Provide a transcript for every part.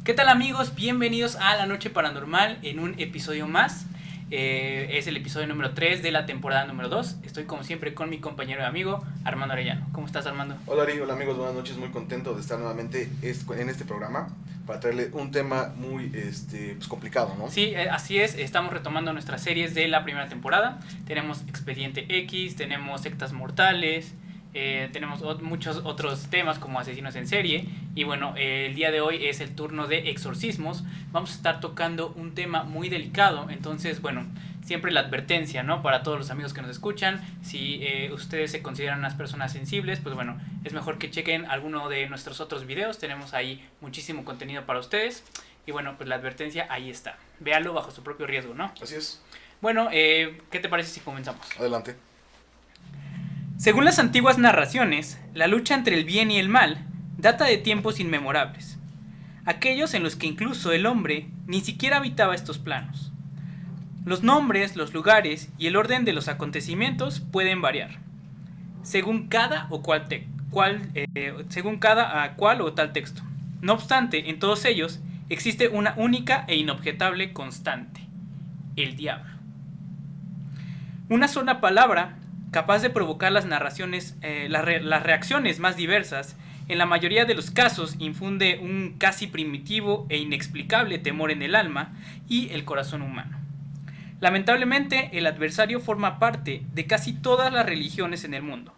¿Qué tal amigos? Bienvenidos a La Noche Paranormal en un episodio más. Es el episodio número 3 de la temporada número 2. Estoy como siempre con mi compañero y amigo Armando Arellano. ¿Cómo estás, Armando? Hola Ari, hola amigos, buenas noches, muy contento de estar nuevamente en este programa para traerle un tema muy complicado, ¿no? Sí, así es, estamos retomando nuestras series de la primera temporada. Tenemos Expediente X, tenemos Sectas Mortales, tenemos muchos otros temas como asesinos en serie. Y bueno, el día de hoy es el turno de exorcismos. Vamos a estar tocando un tema muy delicado, entonces bueno, siempre la advertencia, ¿no? Para todos los amigos que nos escuchan, si ustedes se consideran unas personas sensibles, pues bueno, es mejor que chequen alguno de nuestros otros videos. Tenemos ahí muchísimo contenido para ustedes. Y bueno, pues la advertencia ahí está. Véalo bajo su propio riesgo, ¿no? Así es. Bueno, ¿qué te parece si comenzamos? Adelante. Según las antiguas narraciones, la lucha entre el bien y el mal data de tiempos inmemorables, aquellos en los que incluso el hombre ni siquiera habitaba estos planos. Los nombres, los lugares y el orden de los acontecimientos pueden variar, según cada cual o tal texto. No obstante, en todos ellos existe una única e inobjetable constante: el diablo. Una sola palabra capaz de provocar las reacciones más diversas, en la mayoría de los casos infunde un casi primitivo e inexplicable temor en el alma y el corazón humano. Lamentablemente, el adversario forma parte de casi todas las religiones en el mundo,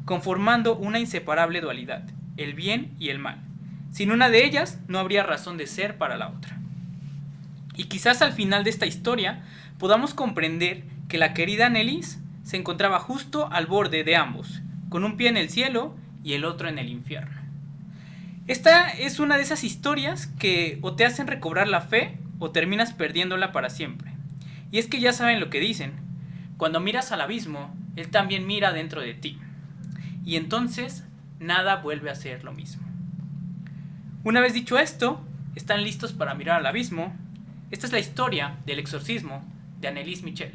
conformando una inseparable dualidad, el bien y el mal. Sin una de ellas, no habría razón de ser para la otra. Y quizás al final de esta historia podamos comprender que la querida Anneliese se encontraba justo al borde de ambos, con un pie en el cielo y el otro en el infierno. Esta es una de esas historias que o te hacen recobrar la fe o terminas perdiéndola para siempre. Y es que ya saben lo que dicen: cuando miras al abismo, él también mira dentro de ti. Y entonces nada vuelve a ser lo mismo. Una vez dicho esto, ¿están listos para mirar al abismo? Esta es la historia del exorcismo de Anneliese Michel.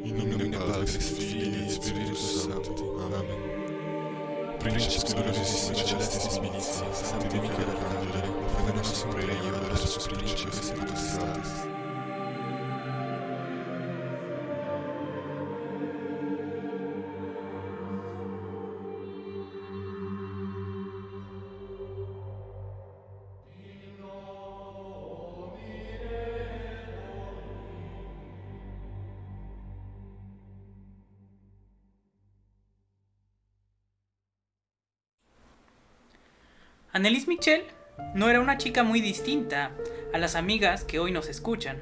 In nomine Patris, Filii, Spiritus Sancti. Amen. Principis gloriosissimi celestis militias, Sancti Michael Arcangeli, defendemus in regio adversus principios et potestates. Anneliese Michel no era una chica muy distinta a las amigas que hoy nos escuchan.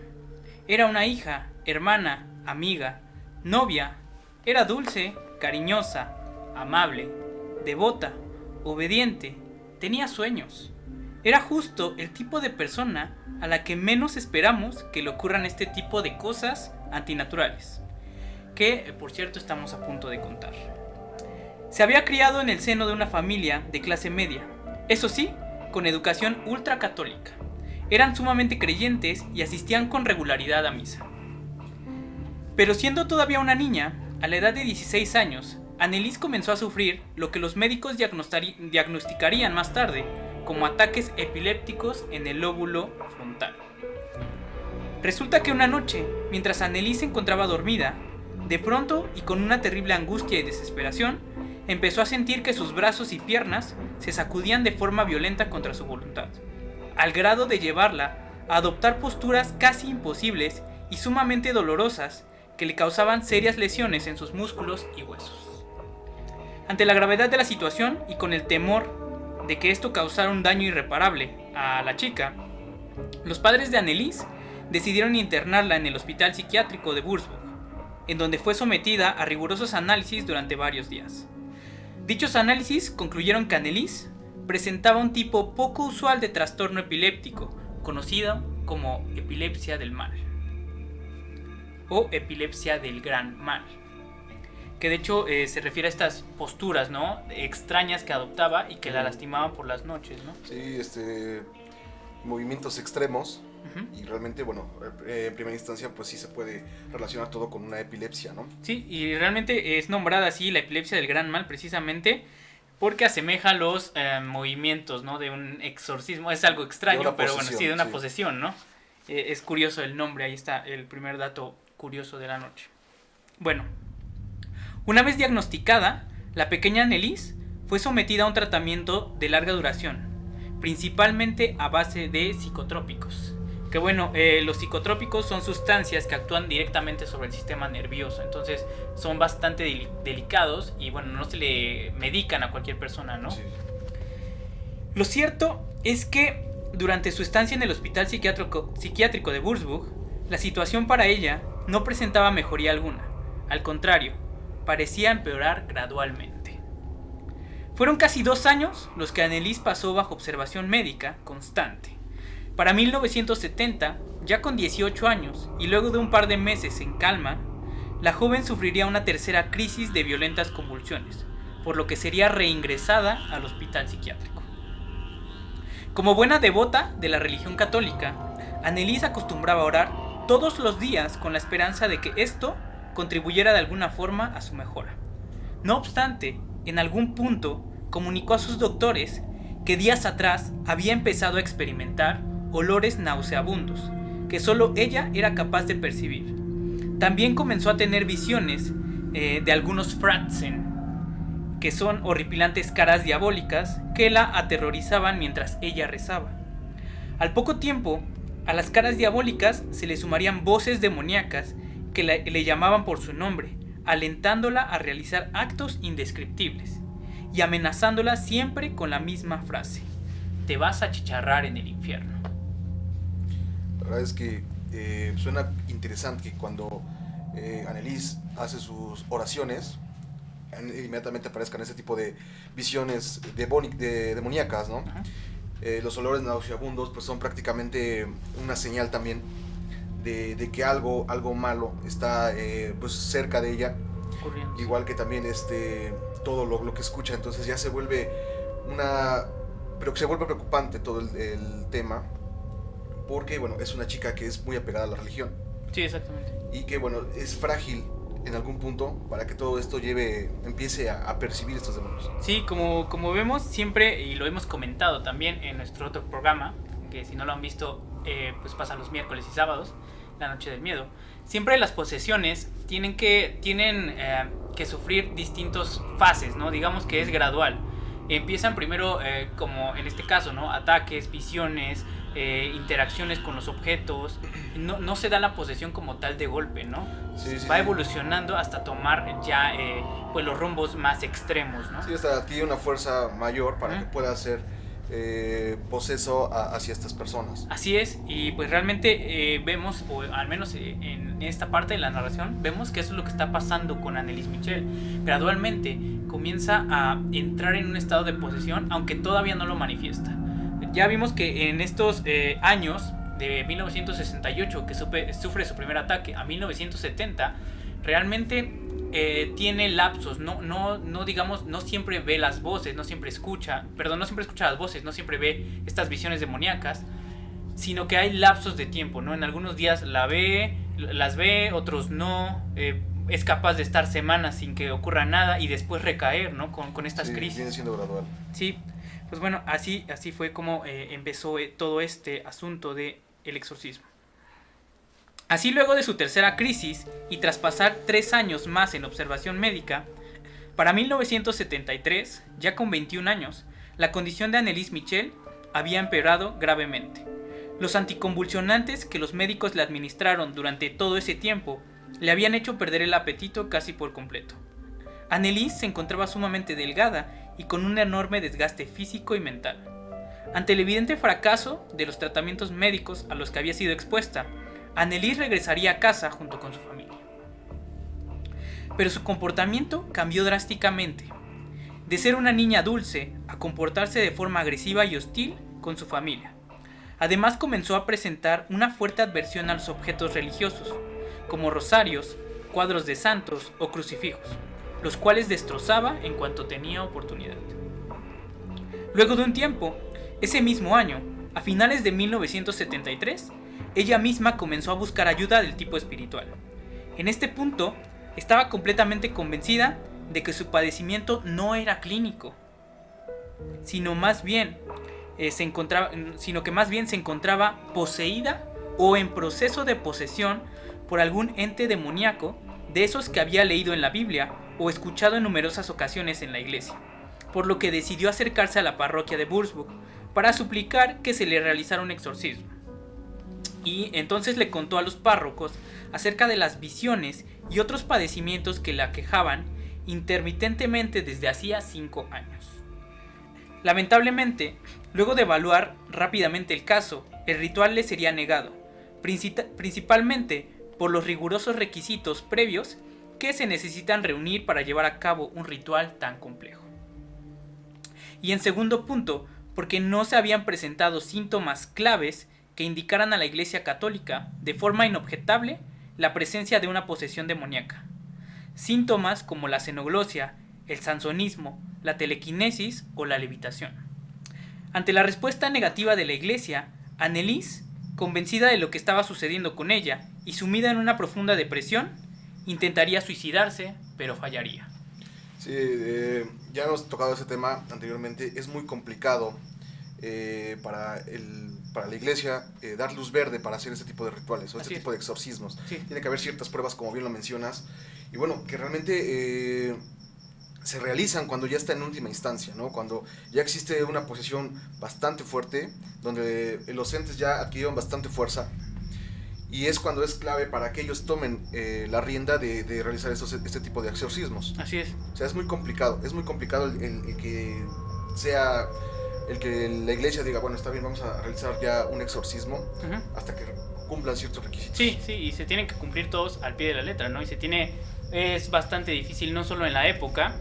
Era una hija, hermana, amiga, novia. Era dulce, cariñosa, amable, devota, obediente. Tenía sueños. Era justo el tipo de persona a la que menos esperamos que le ocurran este tipo de cosas antinaturales, que por cierto estamos a punto de contar. Se había criado en el seno de una familia de clase media, eso sí, con educación ultracatólica. Eran sumamente creyentes y asistían con regularidad a misa. Pero siendo todavía una niña, a la edad de 16 años, Anneliese comenzó a sufrir lo que los médicos diagnosticarían más tarde como ataques epilépticos en el lóbulo frontal. Resulta que una noche, mientras Anneliese se encontraba dormida, de pronto y con una terrible angustia y desesperación, empezó a sentir que sus brazos y piernas se sacudían de forma violenta contra su voluntad, al grado de llevarla a adoptar posturas casi imposibles y sumamente dolorosas que le causaban serias lesiones en sus músculos y huesos. Ante la gravedad de la situación y con el temor de que esto causara un daño irreparable a la chica, los padres de Anneliese decidieron internarla en el hospital psiquiátrico de Würzburg, en donde fue sometida a rigurosos análisis durante varios días. Dichos análisis concluyeron que Anneliese presentaba un tipo poco usual de trastorno epiléptico, conocido como epilepsia del mal o epilepsia del gran mal, que de hecho se refiere a estas posturas, ¿no?, extrañas que adoptaba y que la lastimaban por las noches, ¿no? Sí, movimientos extremos. Y realmente, bueno, en primera instancia pues sí se puede relacionar todo con una epilepsia, ¿no? Sí, y realmente es nombrada así la epilepsia del gran mal precisamente porque asemeja los movimientos, ¿no?, de un exorcismo. Es algo extraño, pero bueno, sí, de una posesión, ¿no? Es curioso el nombre, ahí está el primer dato curioso de la noche. Bueno, una vez diagnosticada, la pequeña Anneliese fue sometida a un tratamiento de larga duración, principalmente a base de psicotrópicos. Que bueno, los psicotrópicos son sustancias que actúan directamente sobre el sistema nervioso, entonces son bastante delicados y bueno, no se le medican a cualquier persona, ¿no? Sí. Lo cierto es que durante su estancia en el hospital psiquiátrico de Würzburg, la situación para ella no presentaba mejoría alguna. Al contrario, parecía empeorar gradualmente. Fueron casi 2 años los que Anneliese pasó bajo observación médica constante. Para 1970, ya con 18 años y luego de un par de meses en calma, la joven sufriría una tercera crisis de violentas convulsiones, por lo que sería reingresada al hospital psiquiátrico. Como buena devota de la religión católica, Anneliese acostumbraba a orar todos los días con la esperanza de que esto contribuyera de alguna forma a su mejora. No obstante, en algún punto comunicó a sus doctores que días atrás había empezado a experimentar olores nauseabundos, que solo ella era capaz de percibir. También comenzó a tener visiones de algunos Fratzen, que son horripilantes caras diabólicas que la aterrorizaban mientras ella rezaba. Al poco tiempo, a las caras diabólicas se le sumarían voces demoníacas que le llamaban por su nombre, alentándola a realizar actos indescriptibles y amenazándola siempre con la misma frase: te vas a chicharrar en el infierno. La verdad es que suena interesante que cuando Anneliese hace sus oraciones, inmediatamente aparezcan ese tipo de visiones demoníacas, ¿no? Los olores nauseabundos pues son prácticamente una señal también de que algo malo está pues cerca de ella, corriendo. Igual que también todo lo que escucha, entonces ya se vuelve preocupante todo el tema, porque bueno, es una chica que es muy apegada a la religión. Sí, exactamente. Y que bueno, es frágil en algún punto para que todo esto empiece a percibir estos demonios. Sí, como vemos siempre, y lo hemos comentado también en nuestro otro programa, que si no lo han visto, pues pasa los miércoles y sábados, la noche del miedo. Siempre las posesiones tienen que sufrir distintas fases, ¿no? Digamos que es gradual. Empiezan primero, como en este caso, ¿no?, ataques, visiones, interacciones con los objetos. No se da la posesión como tal de golpe, ¿no? Sí, va evolucionando hasta tomar ya pues los rumbos más extremos, ¿no? Sí, hasta adquirir una fuerza mayor para que pueda ser poseso hacia estas personas. Así es, y pues realmente vemos, o al menos en esta parte de la narración, vemos que eso es lo que está pasando con Anneliese Michel. Gradualmente comienza a entrar en un estado de posesión, aunque todavía no lo manifiesta. Ya vimos que en estos años, de 1968, que sufre su primer ataque, a 1970, realmente tiene lapsos, no digamos, no siempre ve las voces, no siempre escucha las voces, no siempre ve estas visiones demoníacas, sino que hay lapsos de tiempo, ¿no? En algunos días las ve, otros no, es capaz de estar semanas sin que ocurra nada y después recaer, ¿no?, con estas crisis. Viene siendo gradual. Sí, pues bueno, así fue como empezó todo este asunto de el exorcismo. Así, luego de su tercera crisis y tras pasar 3 años más en observación médica, Para 1973, ya con 21 años, la condición de Anneliese Michel había empeorado gravemente. Los anticonvulsionantes que los médicos le administraron durante todo ese tiempo le habían hecho perder el apetito casi por completo. Anneliese se encontraba sumamente delgada y con un enorme desgaste físico y mental. Ante el evidente fracaso de los tratamientos médicos a los que había sido expuesta, Anneliese regresaría a casa junto con su familia. Pero su comportamiento cambió drásticamente. De ser una niña dulce a comportarse de forma agresiva y hostil con su familia. Además comenzó a presentar una fuerte aversión a los objetos religiosos, como rosarios, cuadros de santos o crucifijos, los cuales destrozaba en cuanto tenía oportunidad. Luego de un tiempo, ese mismo año, a finales de 1973, ella misma comenzó a buscar ayuda del tipo espiritual. En este punto, estaba completamente convencida de que su padecimiento no era clínico, sino que más bien se encontraba poseída o en proceso de posesión por algún ente demoníaco de esos que había leído en la Biblia o escuchado en numerosas ocasiones en la iglesia, por lo que decidió acercarse a la parroquia de Würzburg para suplicar que se le realizara un exorcismo. Y entonces le contó a los párrocos acerca de las visiones y otros padecimientos que la aquejaban intermitentemente desde hacía 5 años. Lamentablemente, luego de evaluar rápidamente el caso, el ritual le sería negado, principalmente por los rigurosos requisitos previos que se necesitan reunir para llevar a cabo un ritual tan complejo. Y en segundo punto, porque no se habían presentado síntomas claves que indicaran a la Iglesia Católica de forma inobjetable la presencia de una posesión demoníaca. Síntomas como la xenoglosia, el sansonismo, la telequinesis o la levitación. Ante la respuesta negativa de la Iglesia, Anneliese, convencida de lo que estaba sucediendo con ella y sumida en una profunda depresión, intentaría suicidarse, pero fallaría. Sí, ya hemos tocado ese tema anteriormente. Es muy complicado para la iglesia dar luz verde para hacer este tipo de rituales o este tipo de exorcismos. Sí. Tiene que haber ciertas pruebas, como bien lo mencionas, y bueno, que realmente se realizan cuando ya está en última instancia, ¿no? Cuando ya existe una posesión bastante fuerte, donde los entes ya adquirieron bastante fuerza, y es cuando es clave para que ellos tomen la rienda de realizar este tipo de exorcismos. Así es. O sea, es muy complicado el que sea... El que la iglesia diga, bueno, está bien, vamos a realizar ya un exorcismo hasta que cumplan ciertos requisitos. Sí, y se tienen que cumplir todos al pie de la letra, ¿no? Es bastante difícil, no solo en la época,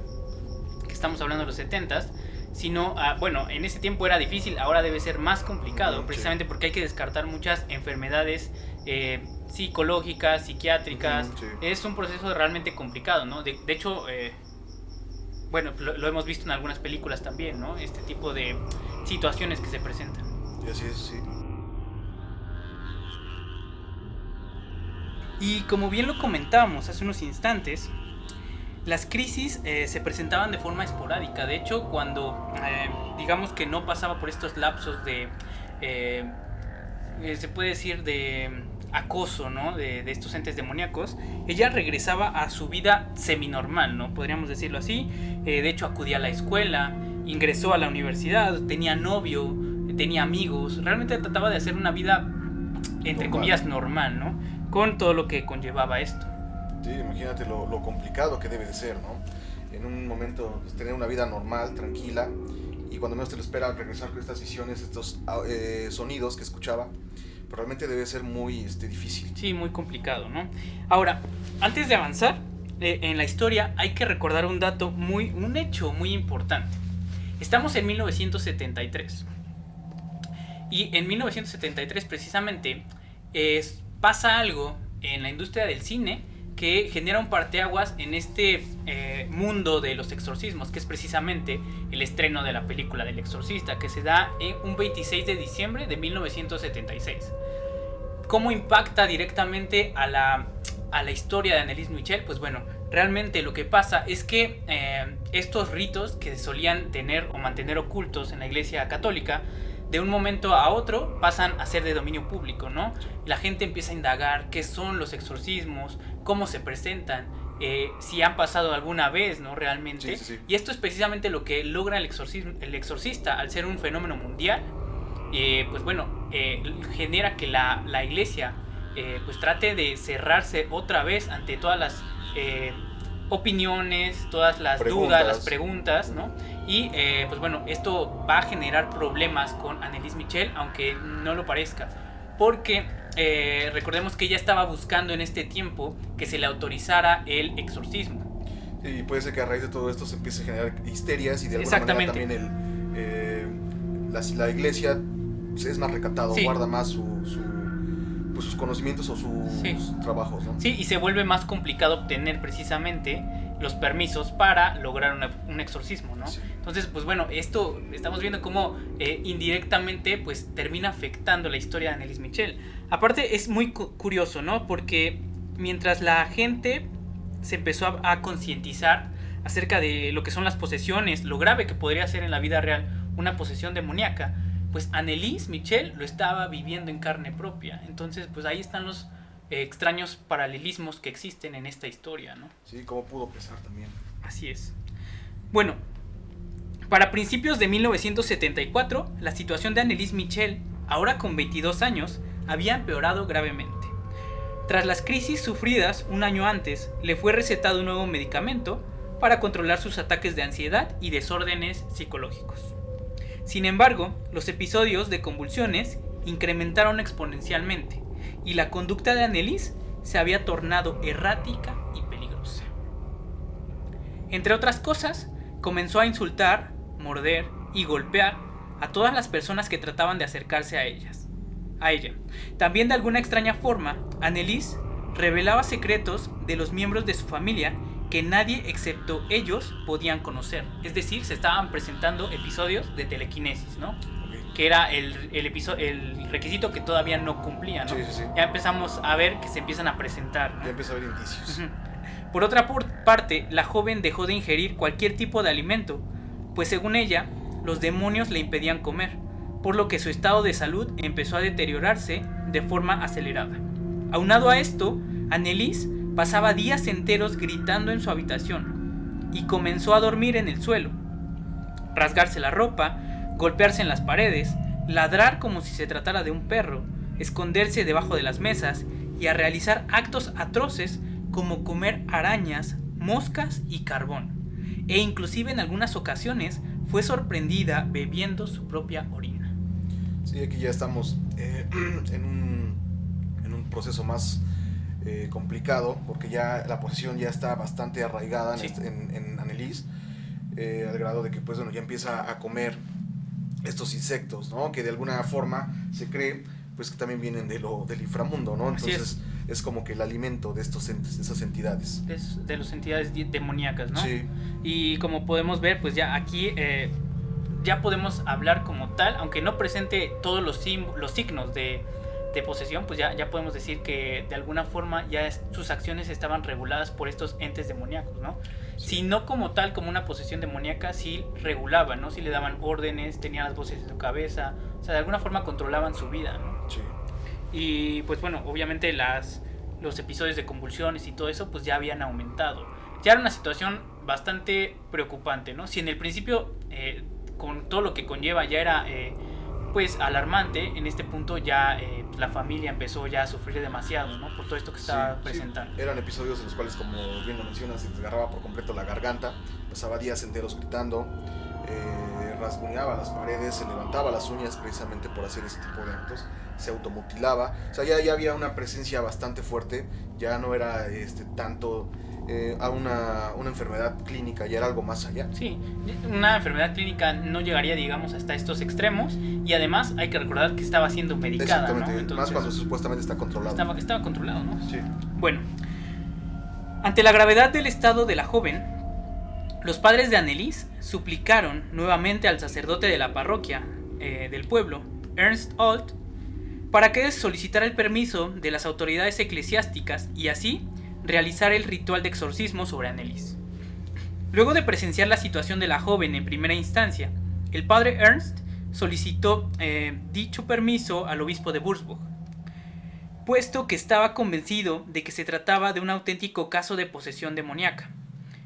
que estamos hablando de los 70s, sino, bueno, en ese tiempo era difícil, ahora debe ser más complicado, precisamente porque hay que descartar muchas enfermedades psicológicas, psiquiátricas. Es un proceso realmente complicado, ¿no? De hecho... bueno, lo hemos visto en algunas películas también, ¿no? Este tipo de situaciones que se presentan. Y así es, sí. Y como bien lo comentábamos hace unos instantes, las crisis se presentaban de forma esporádica. De hecho, cuando digamos que no pasaba por estos lapsos de, se puede decir, de acoso, ¿no? de estos entes demoníacos, ella regresaba a su vida seminormal, ¿no? Podríamos decirlo así. De hecho, acudía a la escuela, ingresó a la universidad, tenía novio, tenía amigos. Realmente trataba de hacer una vida, entre comillas, normal, ¿no? Con todo lo que conllevaba esto. Sí, imagínate lo complicado que debe de ser, ¿no? En un momento, pues, tener una vida normal, tranquila, y cuando menos te lo espera, regresar con estas visiones, estos sonidos que escuchaba. Pero realmente debe ser muy difícil. Sí, muy complicado, ¿no? Ahora, antes de avanzar en la historia, hay que recordar un hecho muy importante. Estamos en 1973. Y en 1973, precisamente, pasa algo en la industria del cine que genera un parteaguas en este mundo de los exorcismos, que es precisamente el estreno de la película del Exorcista, que se da un 26 de diciembre de 1976. ¿Cómo impacta directamente a la historia de Anneliese Michel? Pues bueno, realmente lo que pasa es que estos ritos que solían tener o mantener ocultos en la Iglesia Católica, de un momento a otro pasan a ser de dominio público, ¿no? La gente empieza a indagar qué son los exorcismos, cómo se presentan, si han pasado alguna vez, ¿no? Realmente. Sí, sí, sí. Y esto es precisamente lo que logra el exorcista, al ser un fenómeno mundial. Pues bueno, genera que la iglesia pues trate de cerrarse otra vez ante todas las opiniones, todas las dudas, las preguntas, ¿no? Y pues bueno, esto va a generar problemas con Anneliese Michel, aunque no lo parezca, porque recordemos que ella estaba buscando en este tiempo que se le autorizara el exorcismo. Y puede ser que a raíz de todo esto se empiece a generar histerias y de alguna manera también la iglesia es más recatado, sí, guarda más sus conocimientos o sus trabajos, ¿no? Sí, y se vuelve más complicado obtener precisamente los permisos para lograr un exorcismo, ¿no? Sí. Entonces, pues bueno, esto estamos viendo cómo indirectamente pues termina afectando la historia de Anneliese Michel. Aparte es muy curioso, ¿no? Porque mientras la gente se empezó a concientizar acerca de lo que son las posesiones, lo grave que podría ser en la vida real una posesión demoníaca, pues Anneliese Michel lo estaba viviendo en carne propia. Entonces, pues ahí están los extraños paralelismos que existen en esta historia, ¿no? Sí, cómo pudo pesar también. Así es. Bueno, para principios de 1974, la situación de Anneliese Michel, ahora con 22 años, había empeorado gravemente. Tras las crisis sufridas un año antes, le fue recetado un nuevo medicamento para controlar sus ataques de ansiedad y desórdenes psicológicos. Sin embargo, los episodios de convulsiones incrementaron exponencialmente y la conducta de Anneliese se había tornado errática y peligrosa. Entre otras cosas, comenzó a insultar, morder y golpear a todas las personas que trataban de acercarse a ella. También, de alguna extraña forma, Anneliese revelaba secretos de los miembros de su familia que nadie excepto ellos podían conocer. Es decir, se estaban presentando episodios de telequinesis, ¿no? Que era el requisito que todavía no cumplía, ¿no? Sí. Ya empezamos a ver que se empiezan a presentar, ¿no? Ya empieza a haber indicios. Por otra parte, la joven dejó de ingerir cualquier tipo de alimento, pues según ella, los demonios le impedían comer, por lo que su estado de salud empezó a deteriorarse de forma acelerada. Aunado a esto, Anneliese pasaba días enteros gritando en su habitación y comenzó a dormir en el suelo, rasgarse la ropa, golpearse en las paredes, ladrar como si se tratara de un perro, esconderse debajo de las mesas y a realizar actos atroces como comer arañas, moscas y carbón. E inclusive en algunas ocasiones fue sorprendida bebiendo su propia orina. Sí, aquí ya estamos en un proceso más complicado, porque ya la posesión ya está bastante arraigada en Anneliese, al grado de que pues, bueno, ya empieza a comer estos insectos, ¿no? Que de alguna forma se cree pues que también vienen del inframundo, ¿no? Entonces es como que el alimento de esas entidades. De las entidades demoníacas, ¿no? Sí. Y como podemos ver, pues ya aquí ya podemos hablar como tal, aunque no presente todos los signos de posesión, pues ya podemos decir que de alguna forma ya sus acciones estaban reguladas por estos entes demoníacos, ¿no? Sí. Si no como tal, como una posesión demoníaca, sí regulaban, ¿no? Sí le daban órdenes, tenían las voces en su cabeza, o sea, de alguna forma controlaban su vida, ¿no? Sí. Y pues bueno, obviamente los episodios de convulsiones y todo eso pues ya habían aumentado. Ya era una situación bastante preocupante, ¿no? Si en el principio con todo lo que conlleva ya era pues alarmante, en este punto ya la familia empezó ya a sufrir demasiado, ¿no? Por todo esto que estaba presentando. Sí. Eran episodios en los cuales, como bien lo mencionas, se desgarraba por completo la garganta, pasaba días enteros gritando, rasguñaba las paredes, se levantaba las uñas precisamente por hacer ese tipo de actos, se automutilaba, o sea, ya había una presencia bastante fuerte, ya no era tanto a una enfermedad clínica, ya era algo más allá. Sí, una enfermedad clínica no llegaría, digamos, hasta estos extremos, y además hay que recordar que estaba siendo medicada, exactamente, ¿no? Entonces, más cuando supuestamente está controlado. Estaba controlado, ¿no? Sí. Bueno, ante la gravedad del estado de la joven, los padres de Anneliese suplicaron nuevamente al sacerdote de la parroquia del pueblo, Ernst Olt, para que solicitara el permiso de las autoridades eclesiásticas y así realizar el ritual de exorcismo sobre Anneliese. Luego de presenciar la situación de la joven en primera instancia, el padre Ernst solicitó dicho permiso al obispo de Würzburg. puesto que estaba convencido de que se trataba de un auténtico caso de posesión demoníaca.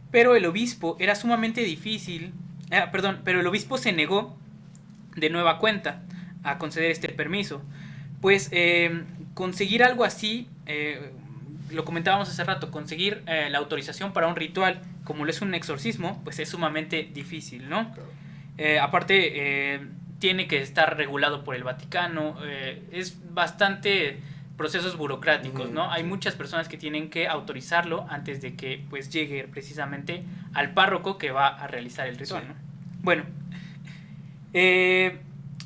Pero el obispo era sumamente difícil, pero el obispo se negó de nueva cuenta a conceder este permiso, pues conseguir algo así, lo comentábamos hace rato, conseguir la autorización para un ritual como lo es un exorcismo, pues es sumamente difícil, ¿no? Claro. Aparte, tiene que estar regulado por el Vaticano, es bastante procesos burocráticos, ¿no? Hay muchas personas que tienen que autorizarlo antes de que pues llegue precisamente al párroco que va a realizar el ritual, ¿no? Bueno,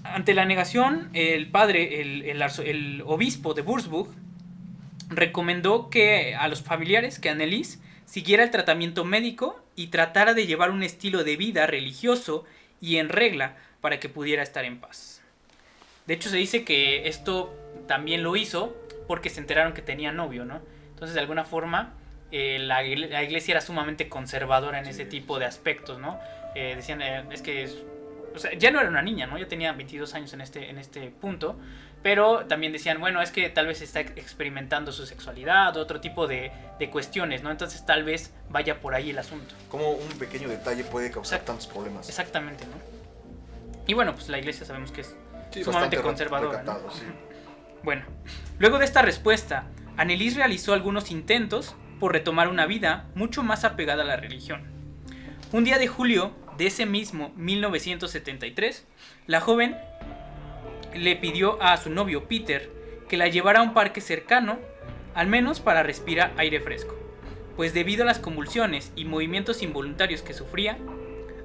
ante la negación, el padre, el obispo de Würzburg, recomendó que a los familiares que Annelies siguiera el tratamiento médico y tratara de llevar un estilo de vida religioso y en regla para que pudiera estar en paz. De hecho, se dice que esto también lo hizo porque se enteraron que tenía novio, ¿no? Entonces, de alguna forma, la iglesia era sumamente conservadora en ese tipo de aspectos, ¿no? Decían, es que... O sea, ya no era una niña, ¿no? Ya tenía 22 años en este punto. Pero también decían, bueno, es que tal vez está experimentando su sexualidad, otro tipo de cuestiones, ¿no? Entonces tal vez vaya por ahí el asunto. Como un pequeño detalle puede causar tantos problemas. Exactamente, ¿no? Y bueno, pues la iglesia sabemos que es sumamente conservadora, ¿no? Sí. Bueno, luego de esta respuesta, Annelies realizó algunos intentos por retomar una vida mucho más apegada a la religión. Un día de julio de ese mismo 1973, la joven le pidió a su novio Peter que la llevara a un parque cercano, al menos para respirar aire fresco, pues debido a las convulsiones y movimientos involuntarios que sufría,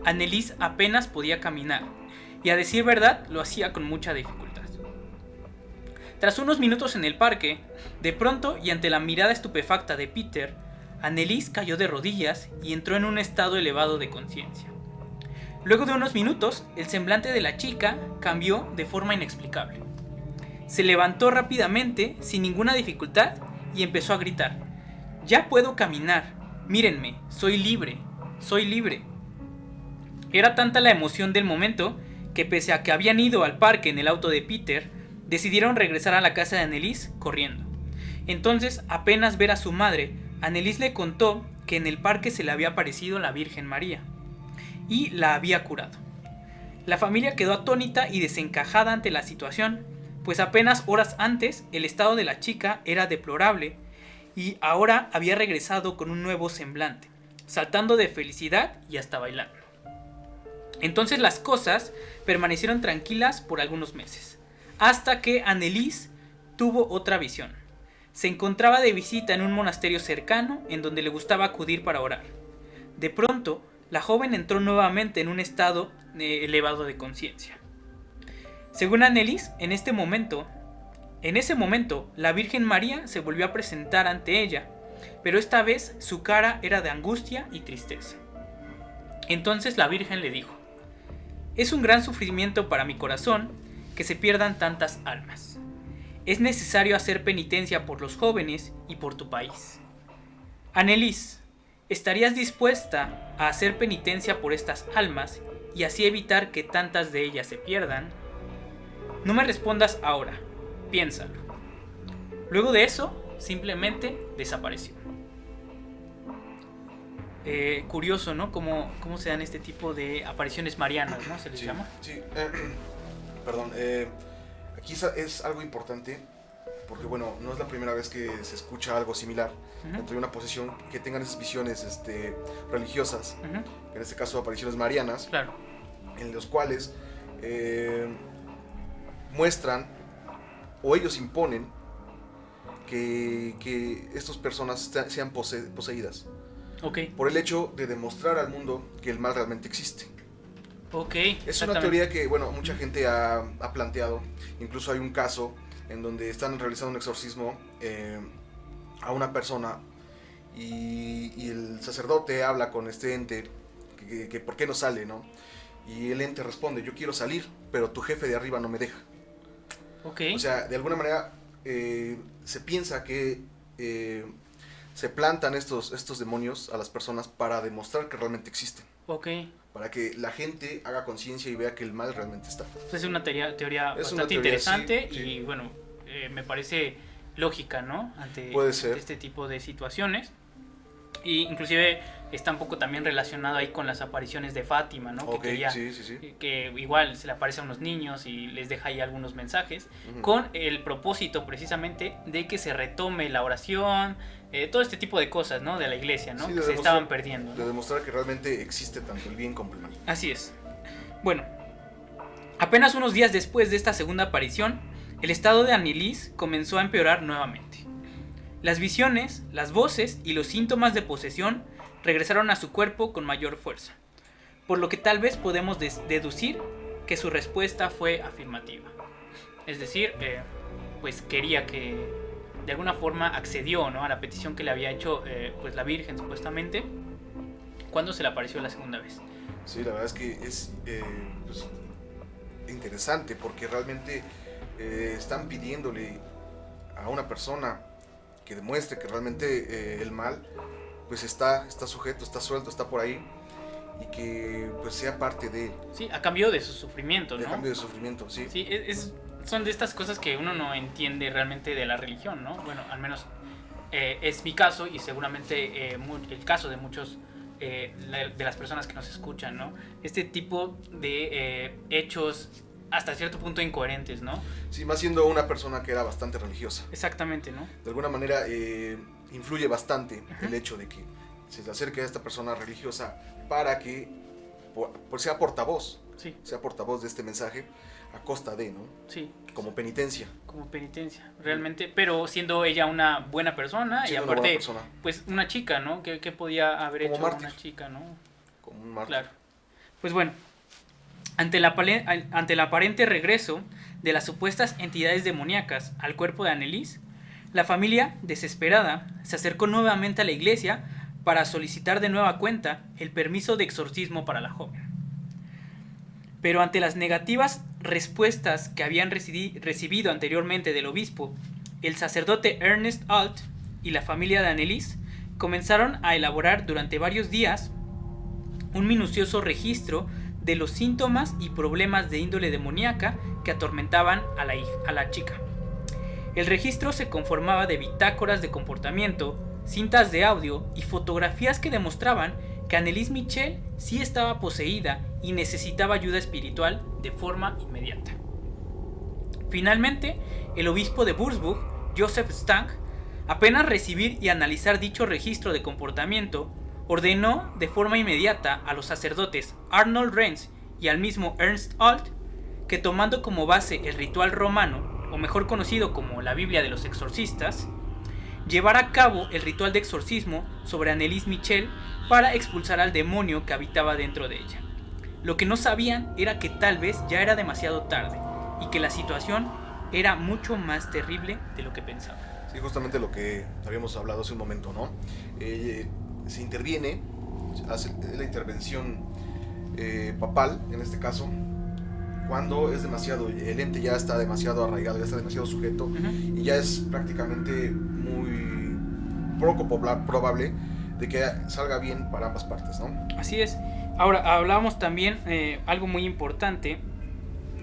Annelies apenas podía caminar, y a decir verdad lo hacía con mucha dificultad. Tras unos minutos en el parque, de pronto y ante la mirada estupefacta de Peter, Annelies cayó de rodillas y entró en un estado elevado de conciencia. Luego de unos minutos, el semblante de la chica cambió de forma inexplicable. Se levantó rápidamente, sin ninguna dificultad, y empezó a gritar: «¡Ya puedo caminar! ¡Mírenme! ¡Soy libre! ¡Soy libre!». Era tanta la emoción del momento que, pese a que habían ido al parque en el auto de Peter, decidieron regresar a la casa de Annelies corriendo. Entonces, apenas ver a su madre, Annelies le contó que en el parque se le había aparecido la Virgen María y la había curado. La familia quedó atónita y desencajada ante la situación, pues apenas horas antes el estado de la chica era deplorable y ahora había regresado con un nuevo semblante, saltando de felicidad y hasta bailando. Entonces las cosas permanecieron tranquilas por algunos meses, hasta que Annelies tuvo otra visión. Se encontraba de visita en un monasterio cercano en donde le gustaba acudir para orar. De pronto, la joven entró nuevamente en un estado elevado de conciencia. Según Annelies, en ese momento, la Virgen María se volvió a presentar ante ella, pero esta vez su cara era de angustia y tristeza. Entonces la Virgen le dijo: «Es un gran sufrimiento para mi corazón que se pierdan tantas almas. Es necesario hacer penitencia por los jóvenes y por tu país. Annelies, ¿estarías dispuesta a hacer penitencia por estas almas y así evitar que tantas de ellas se pierdan? No me respondas ahora, piénsalo». Luego de eso, simplemente desapareció. Curioso, ¿no? Cómo se dan este tipo de apariciones marianas, ¿no? ¿Se les llama? Sí, perdón. Aquí es algo importante porque, bueno, no es la primera vez que se escucha algo similar dentro de una posesión, que tengan esas visiones religiosas, en este caso apariciones marianas, claro, en los cuales muestran o ellos imponen que estas personas sean poseídas. Okay. Por el hecho de demostrar al mundo que el mal realmente existe. Okay, es una teoría que, bueno, mucha gente ha planteado. Incluso hay un caso en donde están realizando un exorcismo a una persona y el sacerdote habla con este ente que por qué no sale, ¿no? Y el ente responde: «Yo quiero salir, pero tu jefe de arriba no me deja». Okay. O sea, de alguna manera se piensa que se plantan estos demonios a las personas para demostrar que realmente existen. Okay. Para que la gente haga conciencia y vea que el mal realmente está. Es una teoría bastante interesante, sí. Y bueno, me parece lógica, ¿no? Ante Puede ser. este tipo de situaciones. Y inclusive está un poco también relacionado ahí con las apariciones de Fátima, ¿no? Ok, Que quería, sí. que igual se le aparece a unos niños y les deja ahí algunos mensajes, Ujú. con el propósito precisamente de que se retome la oración, todo este tipo de cosas, ¿no? De la iglesia, ¿no? Sí, Que de se demostrar- estaban perdiendo, De ¿no? demostrar que realmente existe tanto el bien como el mal. Así es. Bueno, apenas unos días después de esta segunda aparición, el estado de Anneliese comenzó a empeorar nuevamente. Las visiones, las voces y los síntomas de posesión regresaron a su cuerpo con mayor fuerza, por lo que tal vez podemos deducir que su respuesta fue afirmativa. Es decir, pues quería que de alguna forma accedió, ¿no? A la petición que le había hecho pues la Virgen supuestamente cuando se le apareció la segunda vez. Sí, la verdad es que es pues, interesante porque realmente están pidiéndole a una persona que demuestre que realmente el mal pues está sujeto, está suelto, está por ahí y que pues sea parte de Sí, a cambio de su sufrimiento, de ¿no? cambio de sufrimiento, sí. Sí, son de estas cosas que uno no entiende realmente de la religión, ¿no? Bueno, al menos es mi caso y seguramente el caso de muchos de las personas que nos escuchan, ¿no? Este tipo de hechos hasta cierto punto incoherentes, ¿no? Sí, más siendo una persona que era bastante religiosa. Exactamente, ¿no? De alguna manera influye bastante Ajá. el hecho de que se le acerque a esta persona religiosa para que sea portavoz, Sí, sea portavoz de este mensaje a costa de, ¿no? sí, Como penitencia. como penitencia, realmente, pero siendo ella una buena persona y Siendo una buena aparte, persona, pues una chica, ¿no? ¿Qué podía haber Como hecho mártir. una chica, ¿no? como un mártir. Claro. Pues bueno, ante el aparente regreso de las supuestas entidades demoníacas al cuerpo de Anneliese, la familia, desesperada, se acercó nuevamente a la iglesia para solicitar de nueva cuenta el permiso de exorcismo para la joven. Pero ante las negativas respuestas que habían recibido anteriormente del obispo, el sacerdote Ernest Alt y la familia de Anneliese comenzaron a elaborar durante varios días un minucioso registro de los síntomas y problemas de índole demoníaca que atormentaban a la chica. El registro se conformaba de bitácoras de comportamiento, cintas de audio y fotografías que demostraban que Anneliese Michel sí estaba poseída y necesitaba ayuda espiritual de forma inmediata. Finalmente, el obispo de Würzburg, Joseph Stang, apenas recibir y analizar dicho registro de comportamiento, ordenó de forma inmediata a los sacerdotes Arnold Renz y al mismo Ernst Alt que, tomando como base el ritual romano, o mejor conocido como la Biblia de los exorcistas, llevara a cabo el ritual de exorcismo sobre Anneliese Michel para expulsar al demonio que habitaba dentro de ella. Lo que no sabían era que tal vez ya era demasiado tarde y que la situación era mucho más terrible de lo que pensaban. Sí, justamente lo que habíamos hablado hace un momento, ¿no? Se interviene, hace la intervención papal, en este caso, cuando es demasiado, el ente ya está demasiado arraigado, ya está demasiado sujeto y ya es prácticamente muy poco probable de que salga bien para ambas partes, ¿no? Así es. Ahora, hablábamos también algo muy importante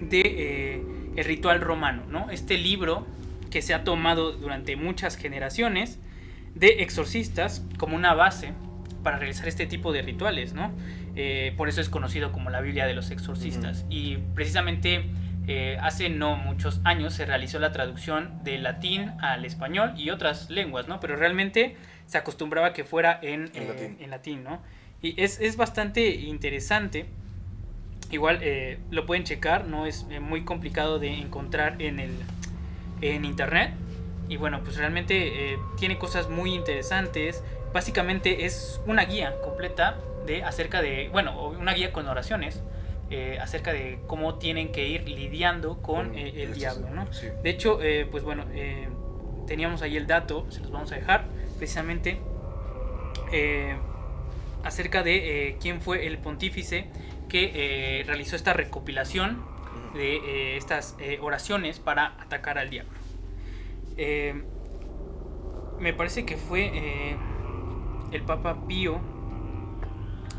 de el ritual romano, ¿no? Este libro que se ha tomado durante muchas generaciones de exorcistas como una base para realizar este tipo de rituales, ¿no? Por eso es conocido como la Biblia de los exorcistas. Y precisamente hace no muchos años se realizó la traducción del latín al español y otras lenguas, ¿no? Pero realmente se acostumbraba que fuera en latín, ¿no? Y es bastante interesante. Igual lo pueden checar, no es muy complicado de encontrar en internet. Y bueno, pues realmente tiene cosas muy interesantes. Básicamente es una guía completa una guía con oraciones acerca de cómo tienen que ir lidiando con el diablo, ¿no? Sí. De hecho, pues bueno, teníamos ahí el dato, se los vamos a dejar, precisamente acerca de quién fue el pontífice que realizó esta recopilación de estas oraciones para atacar al diablo. Me parece que fue el Papa Pío,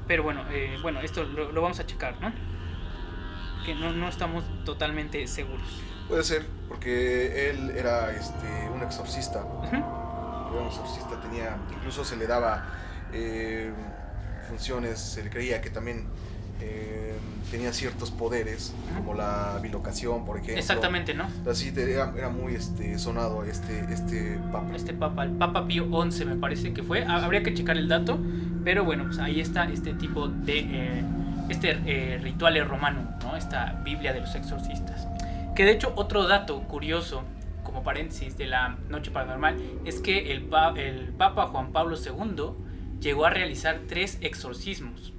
pero bueno, esto lo vamos a checar, ¿no? Que no estamos totalmente seguros. Puede ser, porque él era un exorcista. Ujú. Era un exorcista, incluso se le daba funciones, se le creía que también tenía ciertos poderes, como la bilocación, por ejemplo. Exactamente, ¿no? Así era muy sonado papa. Este papa, el Papa Pío XI me parece que fue. Habría que checar el dato, pero bueno, pues ahí está este tipo de ritual romano, ¿no? Esta Biblia de los exorcistas. Que de hecho, otro dato curioso, como paréntesis de la noche paranormal, es que el Papa Juan Pablo II llegó a realizar 3 exorcismos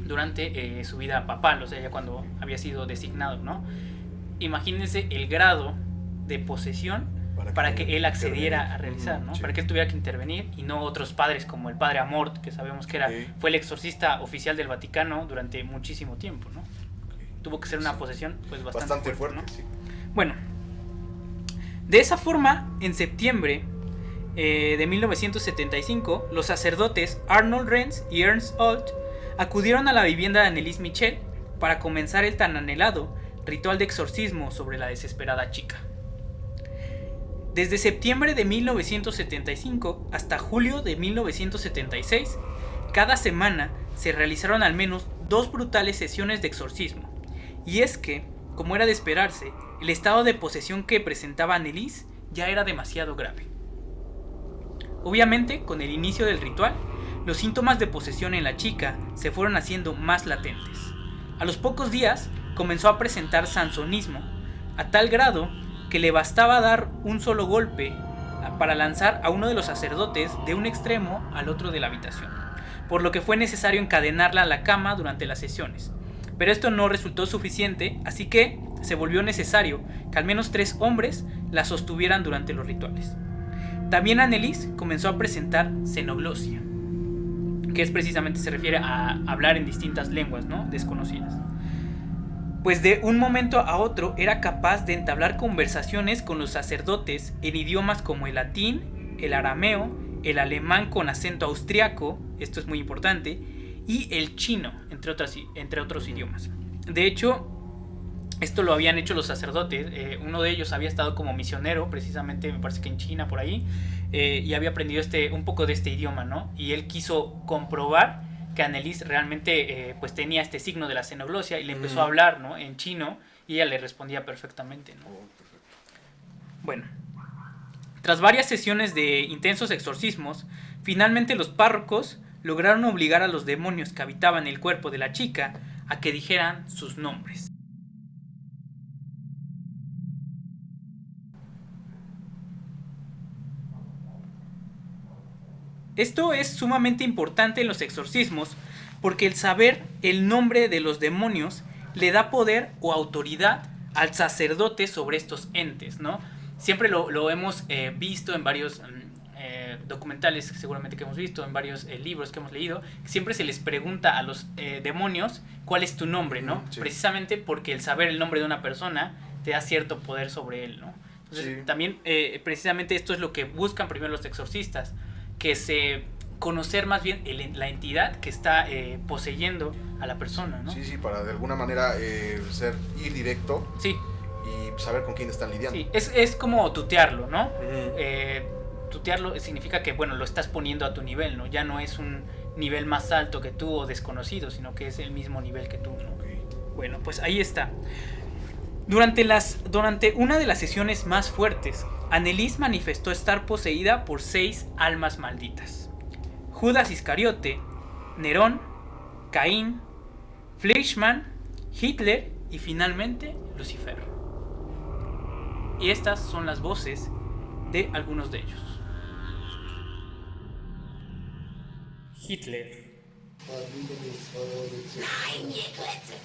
durante su vida papal, o sea, ya cuando había sido designado, ¿no? Imagínense el grado de posesión para que él accediera a realizar, ¿no? Sí. Para que él tuviera que intervenir y no otros padres como el padre Amort, que sabemos que fue el exorcista oficial del Vaticano durante muchísimo tiempo, ¿no? Tuvo que ser una posesión pues bastante fuerte, ¿no? Sí. Bueno, de esa forma, en septiembre de 1975, los sacerdotes Arnold Renz y Ernst Holt acudieron a la vivienda de Anneliese Michel para comenzar el tan anhelado ritual de exorcismo sobre la desesperada chica. Desde septiembre de 1975 hasta julio de 1976, cada semana se realizaron al menos 2 brutales sesiones de exorcismo. Y es que, como era de esperarse, el estado de posesión que presentaba Anneliese ya era demasiado grave. Obviamente, con el inicio del ritual, los síntomas de posesión en la chica se fueron haciendo más latentes. A los pocos días comenzó a presentar sansonismo, a tal grado que le bastaba dar un solo golpe para lanzar a uno de los sacerdotes de un extremo al otro de la habitación, por lo que fue necesario encadenarla a la cama durante las sesiones. Pero esto no resultó suficiente, así que se volvió necesario que al menos 3 hombres la sostuvieran durante los rituales. También Anneliese comenzó a presentar xenoglosia, que es precisamente se refiere a hablar en distintas lenguas, ¿no? Desconocidas. Pues de un momento a otro era capaz de entablar conversaciones con los sacerdotes en idiomas como el latín, el arameo, el alemán con acento austriaco, esto es muy importante, y el chino, entre otros idiomas. De hecho, esto lo habían hecho los sacerdotes. Uno de ellos había estado como misionero, precisamente me parece que en China, por ahí, y había aprendido un poco de este idioma, ¿no? Y él quiso comprobar que Anneliese realmente pues tenía este signo de la xenoglosia y le empezó a hablar, ¿no? En chino, y ella le respondía perfectamente, ¿no? Bueno, tras varias sesiones de intensos exorcismos, finalmente los párrocos lograron obligar a los demonios que habitaban el cuerpo de la chica a que dijeran sus nombres. Esto es sumamente importante en los exorcismos porque el saber el nombre de los demonios le da poder o autoridad al sacerdote sobre estos entes, ¿no? Siempre lo hemos visto en varios documentales seguramente que hemos visto, en varios libros que hemos leído. Siempre se les pregunta a los demonios cuál es tu nombre, ¿no? Sí. Precisamente porque el saber el nombre de una persona te da cierto poder sobre él, ¿no? Entonces, también precisamente esto es lo que buscan primero los exorcistas, que conocer más bien la entidad que está poseyendo a la persona, ¿no? Sí, para de alguna manera ir directo. Sí. Y saber con quién están lidiando. Sí, es como tutearlo, ¿no? Tutearlo significa que, bueno, lo estás poniendo a tu nivel, ¿no? Ya no es un nivel más alto que tú o desconocido, sino que es el mismo nivel que tú, ¿no? Okay. Bueno, pues ahí está. Durante una de las sesiones más fuertes, Anneliese manifestó estar poseída por 6 almas malditas: Judas Iscariote, Nerón, Caín, Fleischmann, Hitler y finalmente Lucifer. Y estas son las voces de algunos de ellos. Hitler. Nein, ihr Klötze.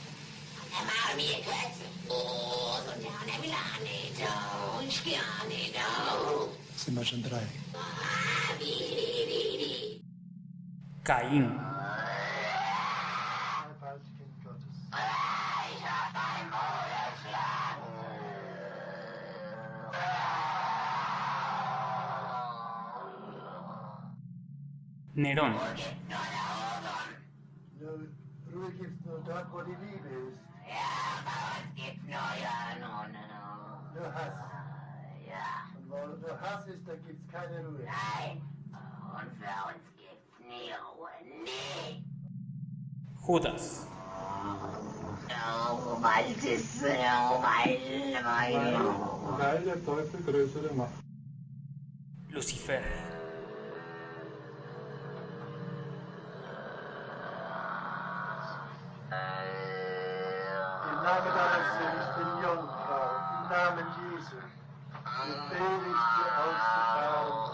Mal mir Klötze. Oh, so gerne will nicht. Ich gerne nicht. Siamo già andrai. Caín. Nerón. Ruhig ist nur dort, wo die Liebe ist. Ja, aber was gibt's Neues? No. Hass. Ja, Und wo Hass ist, da gibt's keine Ruhe. nein. Und für uns gibt's nie Ruhe, nie. Judas. Oh, Maltes, oh, Weil der Teufel größere Macht. Lucifer. Im Namen deines seligen Jungfrau, im Namen Jesu, befehle ich dir auszufahren.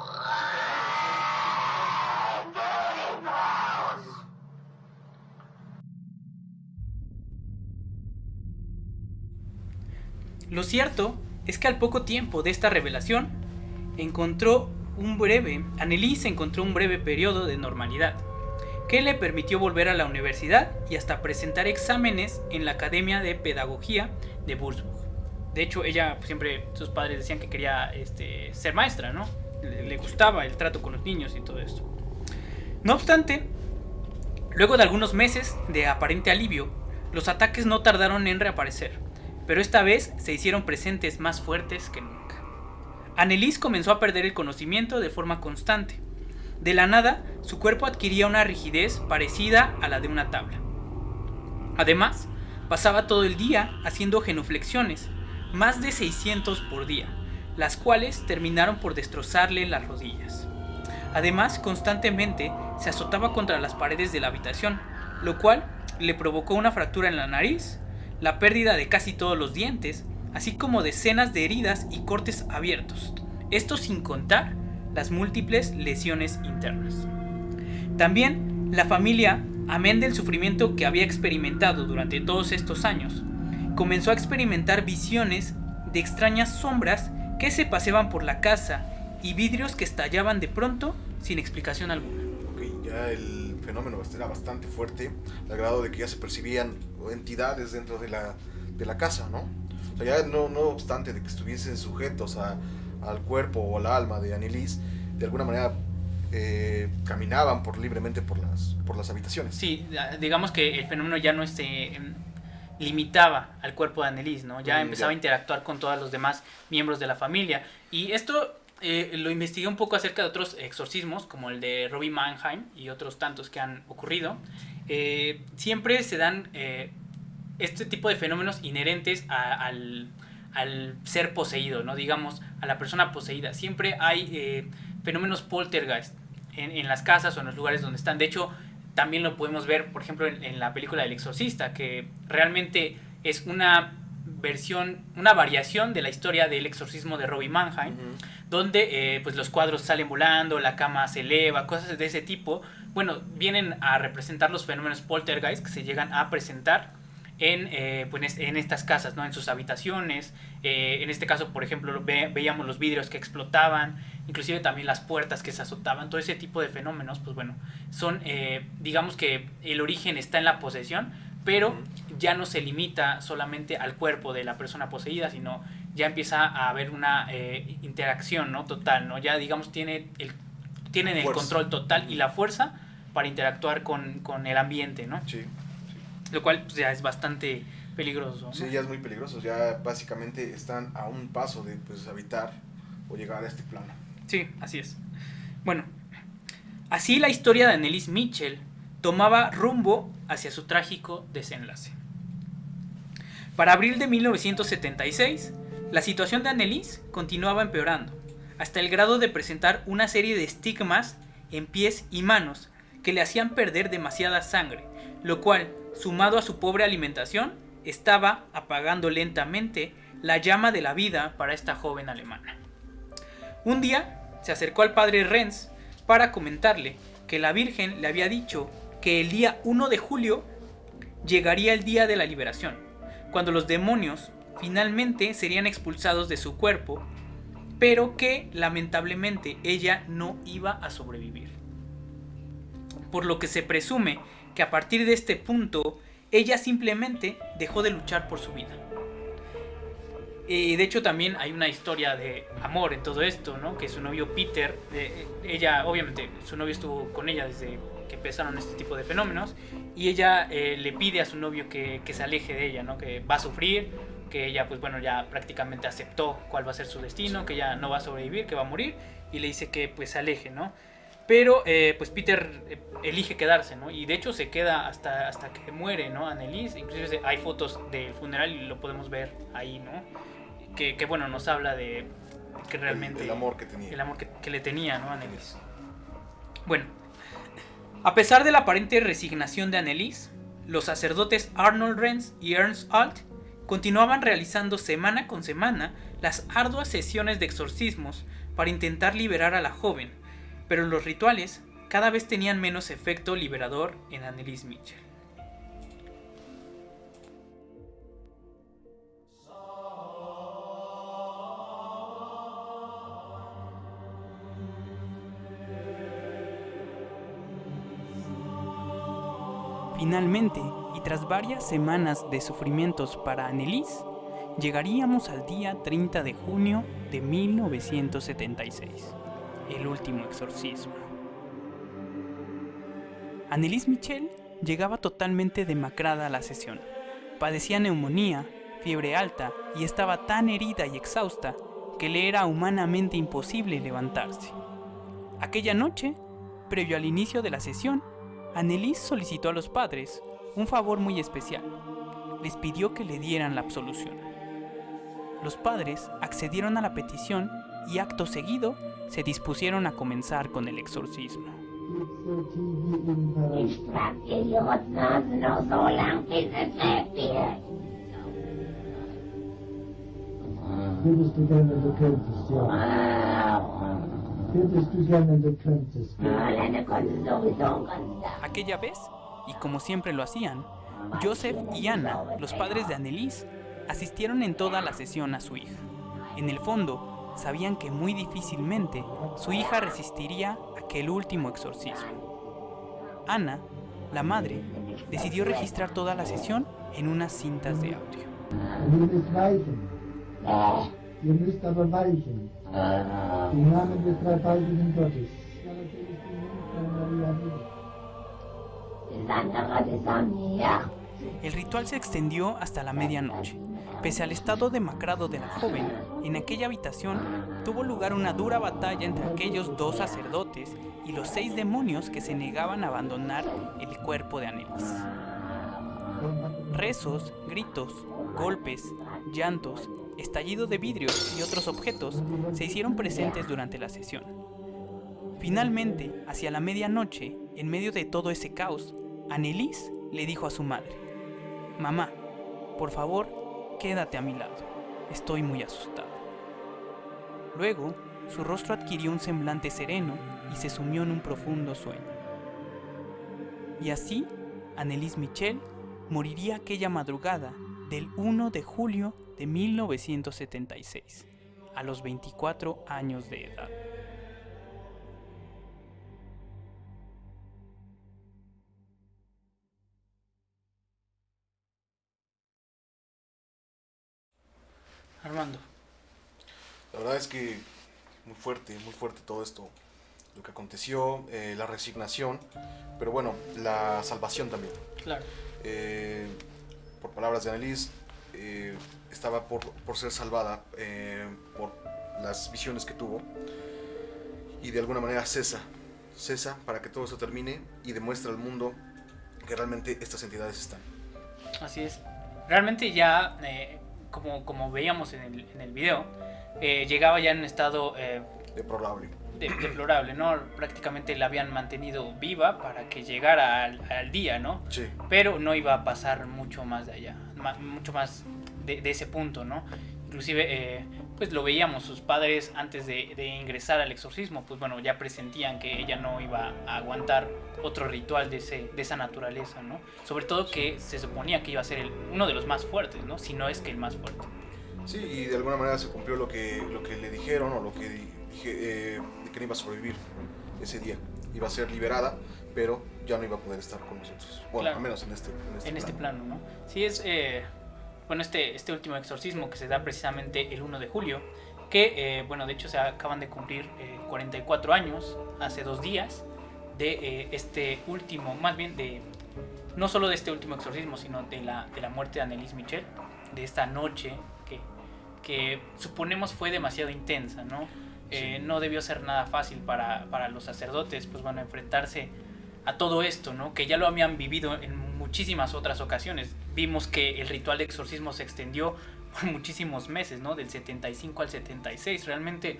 Lo cierto es que al poco tiempo de esta revelación, Anneliese encontró un breve periodo de normalidad, que le permitió volver a la universidad y hasta presentar exámenes en la Academia de Pedagogía de Würzburg. De hecho, ella siempre, sus padres decían que quería ser maestra, ¿no? Le gustaba el trato con los niños y todo esto. No obstante, luego de algunos meses de aparente alivio, los ataques no tardaron en reaparecer, pero esta vez se hicieron presentes más fuertes que nunca. Anneliese comenzó a perder el conocimiento de forma constante. De la nada, su cuerpo adquiría una rigidez parecida a la de una tabla. Además, pasaba todo el día haciendo genuflexiones, más de 600 por día, las cuales terminaron por destrozarle las rodillas. Además, constantemente se azotaba contra las paredes de la habitación, lo cual le provocó una fractura en la nariz, la pérdida de casi todos los dientes, así como decenas de heridas y cortes abiertos. Esto sin contar las múltiples lesiones internas. También la familia, amén del sufrimiento que había experimentado durante todos estos años, comenzó a experimentar visiones de extrañas sombras que se paseaban por la casa y vidrios que estallaban de pronto sin explicación alguna. Ok, ya el fenómeno era bastante fuerte, al grado de que ya se percibían entidades dentro de la casa, ¿no? O sea, ya no obstante de que estuviesen sujetos al cuerpo o al alma de Anneliese, de alguna manera caminaban libremente por las habitaciones. Sí, digamos que el fenómeno ya no limitaba al cuerpo de Anneliese, ¿no? Ya empezaba a interactuar con todos los demás miembros de la familia. Y esto lo investigué un poco acerca de otros exorcismos, como el de Robbie Mannheim y otros tantos que han ocurrido. Siempre se dan este tipo de fenómenos inherentes al ser poseído, ¿no? Digamos, a la persona poseída. Siempre hay fenómenos poltergeist en las casas o en los lugares donde están. De hecho, también lo podemos ver, por ejemplo, en la película El Exorcista, que realmente es una variación de la historia del exorcismo de Robbie Mannheim, donde pues los cuadros salen volando, la cama se eleva, cosas de ese tipo. Bueno, vienen a representar los fenómenos poltergeist que se llegan a presentar en estas casas, ¿no? En sus habitaciones. En este caso, por ejemplo, veíamos los vidrios que explotaban, inclusive también las puertas que se azotaban. Todo ese tipo de fenómenos, pues bueno, son, digamos que el origen está en la posesión, pero ya no se limita solamente al cuerpo de la persona poseída, sino ya empieza a haber una interacción, ¿no? Total, ¿no? Ya, digamos, tienen el control total y la fuerza para interactuar con el ambiente, ¿no? Sí. Lo cual pues, ya es bastante peligroso, ¿no? Sí, ya es muy peligroso. Ya básicamente están a un paso de habitar o llegar a este plano. Sí, así es. Bueno, así la historia de Anneliese Michel tomaba rumbo hacia su trágico desenlace. Para abril de 1976, la situación de Anneliese continuaba empeorando, hasta el grado de presentar una serie de estigmas en pies y manos que le hacían perder demasiada sangre, lo cual, sumado a su pobre alimentación, estaba apagando lentamente la llama de la vida para esta joven alemana. Un día se acercó al padre Renz para comentarle que la Virgen le había dicho que el día 1 de julio llegaría el día de la liberación, cuando los demonios finalmente serían expulsados de su cuerpo, pero que lamentablemente ella no iba a sobrevivir. Por lo que se presume que a partir de este punto ella simplemente dejó de luchar por su vida. De hecho también hay una historia de amor en todo esto, ¿no? Que su novio Peter, ella obviamente su novio estuvo con ella desde que empezaron este tipo de fenómenos, y ella le pide a su novio que se aleje de ella, ¿no? Que va a sufrir, que ella pues bueno ya prácticamente aceptó cuál va a ser su destino, que ya no va a sobrevivir, que va a morir, y le dice que pues se aleje, ¿no? Pero pues Peter elige quedarse, ¿no? Y de hecho se queda hasta que muere, ¿no? Anneliese. Inclusive hay fotos del funeral y lo podemos ver ahí, ¿no? Que bueno, nos habla de que realmente... El amor que tenía. El amor que le tenía, ¿no? Anneliese. Bueno, a pesar de la aparente resignación de Anneliese, los sacerdotes Arnold Renz y Ernst Alt continuaban realizando semana con semana las arduas sesiones de exorcismos para intentar liberar a la joven, pero los rituales cada vez tenían menos efecto liberador en Anneliese Michel. Finalmente, y tras varias semanas de sufrimientos para Anneliese, llegaríamos al día 30 de junio de 1976, el último exorcismo. Anneliese Michel llegaba totalmente demacrada a la sesión. Padecía neumonía, fiebre alta y estaba tan herida y exhausta que le era humanamente imposible levantarse. Aquella noche, previo al inicio de la sesión, Anneliese solicitó a los padres un favor muy especial. Les pidió que le dieran la absolución. Los padres accedieron a la petición y acto seguido se dispusieron a comenzar con el exorcismo. Ich frag Idioten nur so lang, bis es weggeht. Würdest du gerne, du könntest, ja. Würdest du gerne, du könntest. Alleine konnte sowieso ganz da. Aquella vez, y como siempre lo hacían, Joseph y Anna, los padres de Anneliese, asistieron en toda la sesión a su hija. En el fondo, sabían que muy difícilmente su hija resistiría aquel último exorcismo. Anna, la madre, decidió registrar toda la sesión en unas cintas de audio. Ihr müsst weichen. Ihr müsst aber weichen. Im Namen des dreifaltigen Gottes. Das andere ist an mir. El ritual se extendió hasta la medianoche. Pese al estado demacrado de la joven, en aquella habitación tuvo lugar una dura batalla entre aquellos dos sacerdotes y los 6 demonios que se negaban a abandonar el cuerpo de Anneliese. Rezos, gritos, golpes, llantos, estallido de vidrios y otros objetos se hicieron presentes durante la sesión. Finalmente, hacia la medianoche, en medio de todo ese caos, Anneliese le dijo a su madre: «Mamá, por favor, quédate a mi lado. Estoy muy asustada». Luego, su rostro adquirió un semblante sereno y se sumió en un profundo sueño. Y así, Anneliese Michel moriría aquella madrugada del 1 de julio de 1976, a los 24 años de edad. Armando. La verdad es que muy fuerte todo esto, lo que aconteció, la resignación, pero bueno, la salvación también. Claro. Por palabras de Anneliese, estaba por ser salvada por las visiones que tuvo, y de alguna manera cesa para que todo esto termine y demuestre al mundo que realmente estas entidades están. Así es. Realmente ya, como veíamos en el video, llegaba ya en un estado Deplorable. deplorable, ¿no? Prácticamente la habían mantenido viva para que llegara al día, ¿no? Sí. Pero no iba a pasar mucho más de allá, mucho más de ese punto, ¿no? Inclusive, pues lo veíamos, sus padres antes de ingresar al exorcismo, pues bueno, ya presentían que ella no iba a aguantar otro ritual de esa naturaleza, ¿no? Sobre todo que se suponía que iba a ser uno de los más fuertes, ¿no? Si no es que el más fuerte. Sí, y de alguna manera se cumplió lo que le dijeron, o lo que dije, de que no iba a sobrevivir ese día. Iba a ser liberada, pero ya no iba a poder estar con nosotros. Bueno, Claro. al menos en este plano, ¿no? Sí, es bueno, este último exorcismo que se da precisamente el 1 de julio, que bueno, de hecho se acaban de cumplir 44 años, hace 2 días, de este último, más bien de no solo de este último exorcismo, sino de la muerte de Anneliese Michel, de esta noche que suponemos fue demasiado intensa, ¿no? No debió ser nada fácil para los sacerdotes, pues bueno, enfrentarse a todo esto, ¿no? Que ya lo habían vivido en muchísimas otras ocasiones. Vimos que el ritual de exorcismo se extendió por muchísimos meses, ¿no? Del 75 al 76, realmente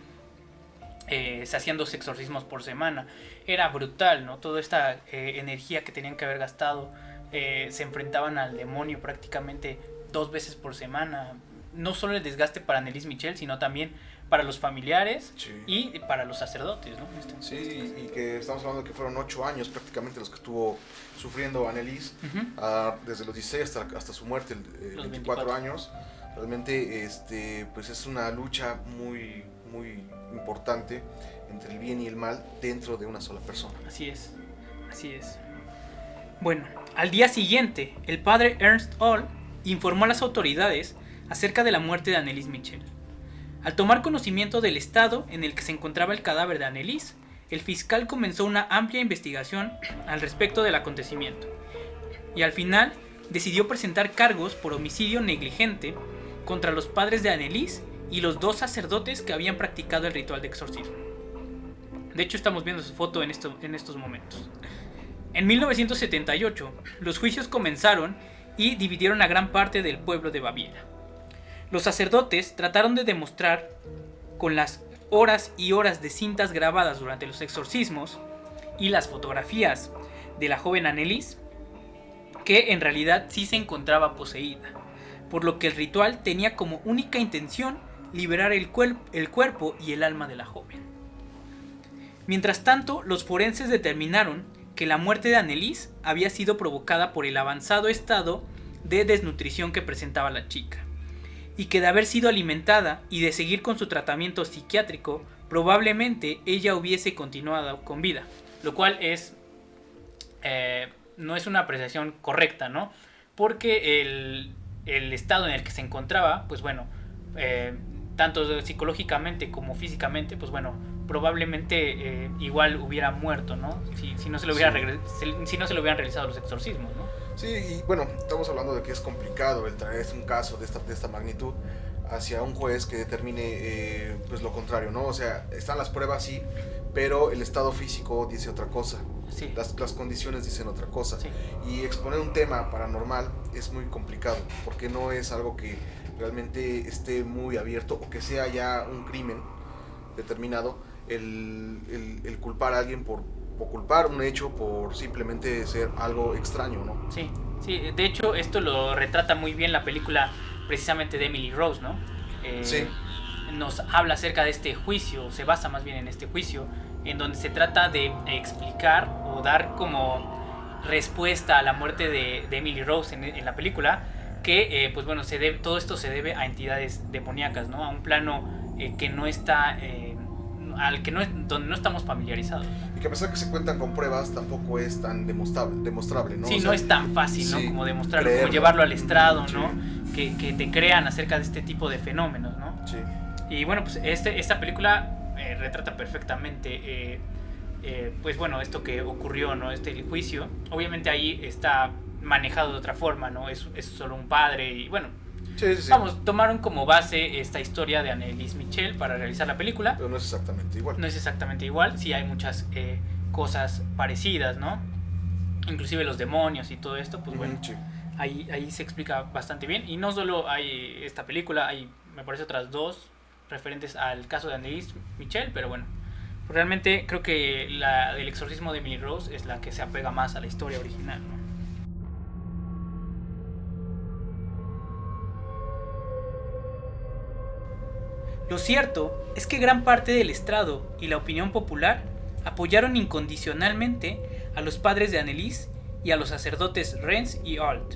se hacían 2 exorcismos por semana. Era brutal, ¿no? Toda esta energía que tenían que haber gastado, se enfrentaban al demonio prácticamente 2 veces por semana. No solo el desgaste para Anneliese Michel, sino también para los familiares y para los sacerdotes, ¿no? Sí, y que estamos hablando de que fueron 8 años prácticamente los que estuvo sufriendo Anneliese, desde los 16 hasta su muerte, los 24 años. Realmente pues es una lucha muy, muy importante entre el bien y el mal dentro de una sola persona. Así es. Bueno, al día siguiente, el padre Ernst Ohl informó a las autoridades acerca de la muerte de Anneliese Michel. Al tomar conocimiento del estado en el que se encontraba el cadáver de Anneliese, el fiscal comenzó una amplia investigación al respecto del acontecimiento y al final decidió presentar cargos por homicidio negligente contra los padres de Anneliese y los 2 sacerdotes que habían practicado el ritual de exorcismo. De hecho, estamos viendo su foto en estos momentos. En 1978, los juicios comenzaron y dividieron a gran parte del pueblo de Baviera. Los sacerdotes trataron de demostrar con las horas y horas de cintas grabadas durante los exorcismos y las fotografías de la joven Anneliese que en realidad sí se encontraba poseída, por lo que el ritual tenía como única intención liberar el cuerpo y el alma de la joven. Mientras tanto, los forenses determinaron que la muerte de Anneliese había sido provocada por el avanzado estado de desnutrición que presentaba la chica, y que de haber sido alimentada y de seguir con su tratamiento psiquiátrico, probablemente ella hubiese continuado con vida, lo cual no es una apreciación correcta, ¿no? Porque el estado en el que se encontraba, pues bueno, tanto psicológicamente como físicamente, pues bueno, probablemente igual hubiera muerto, ¿no? Si no se le hubieran realizado los exorcismos, ¿no? Sí, y bueno, estamos hablando de que es complicado el traer un caso de esta magnitud hacia un juez que determine pues lo contrario, ¿no? O sea, están las pruebas, sí, pero el estado físico dice otra cosa. Sí. Las condiciones dicen otra cosa. Sí. Y exponer un tema paranormal es muy complicado, porque no es algo que realmente esté muy abierto o que sea ya un crimen determinado el culpar a alguien o culpar un hecho por simplemente ser algo extraño, ¿no? Sí, de hecho esto lo retrata muy bien la película precisamente de Emily Rose, ¿no? Sí. Nos habla acerca de este juicio, se basa más bien en este juicio, en donde se trata de explicar o dar como respuesta a la muerte de Emily Rose en la película, que pues bueno, todo esto se debe a entidades demoníacas, ¿no? A un plano que no está... donde no estamos familiarizados. Y que a pesar que se cuentan con pruebas, tampoco es tan demostrable, ¿no? Sí, o sea, no es tan fácil, ¿no? sí, Como demostrarlo, creerlo. como llevarlo al estrado, Sí. ¿no? Que te crean acerca de este tipo de fenómenos, ¿no? Sí. Y bueno, pues esta película retrata perfectamente, pues bueno, esto que ocurrió, ¿no? El juicio. Obviamente ahí está manejado de otra forma, ¿no? Es solo un padre y bueno... Sí. Vamos, tomaron como base esta historia de Anneliese Michel para realizar la película. Pero no es exactamente igual. No es exactamente igual, sí hay muchas cosas parecidas, ¿no? Inclusive los demonios y todo esto, pues bueno, Sí. ahí se explica bastante bien. Y no solo hay esta película, hay, me parece, otras 2 referentes al caso de Anneliese Michel, pero bueno, realmente creo que el exorcismo de Emily Rose es la que se apega más a la historia original, ¿no? Lo cierto es que gran parte del estrado y la opinión popular apoyaron incondicionalmente a los padres de Anneliese y a los sacerdotes Renz y Alt,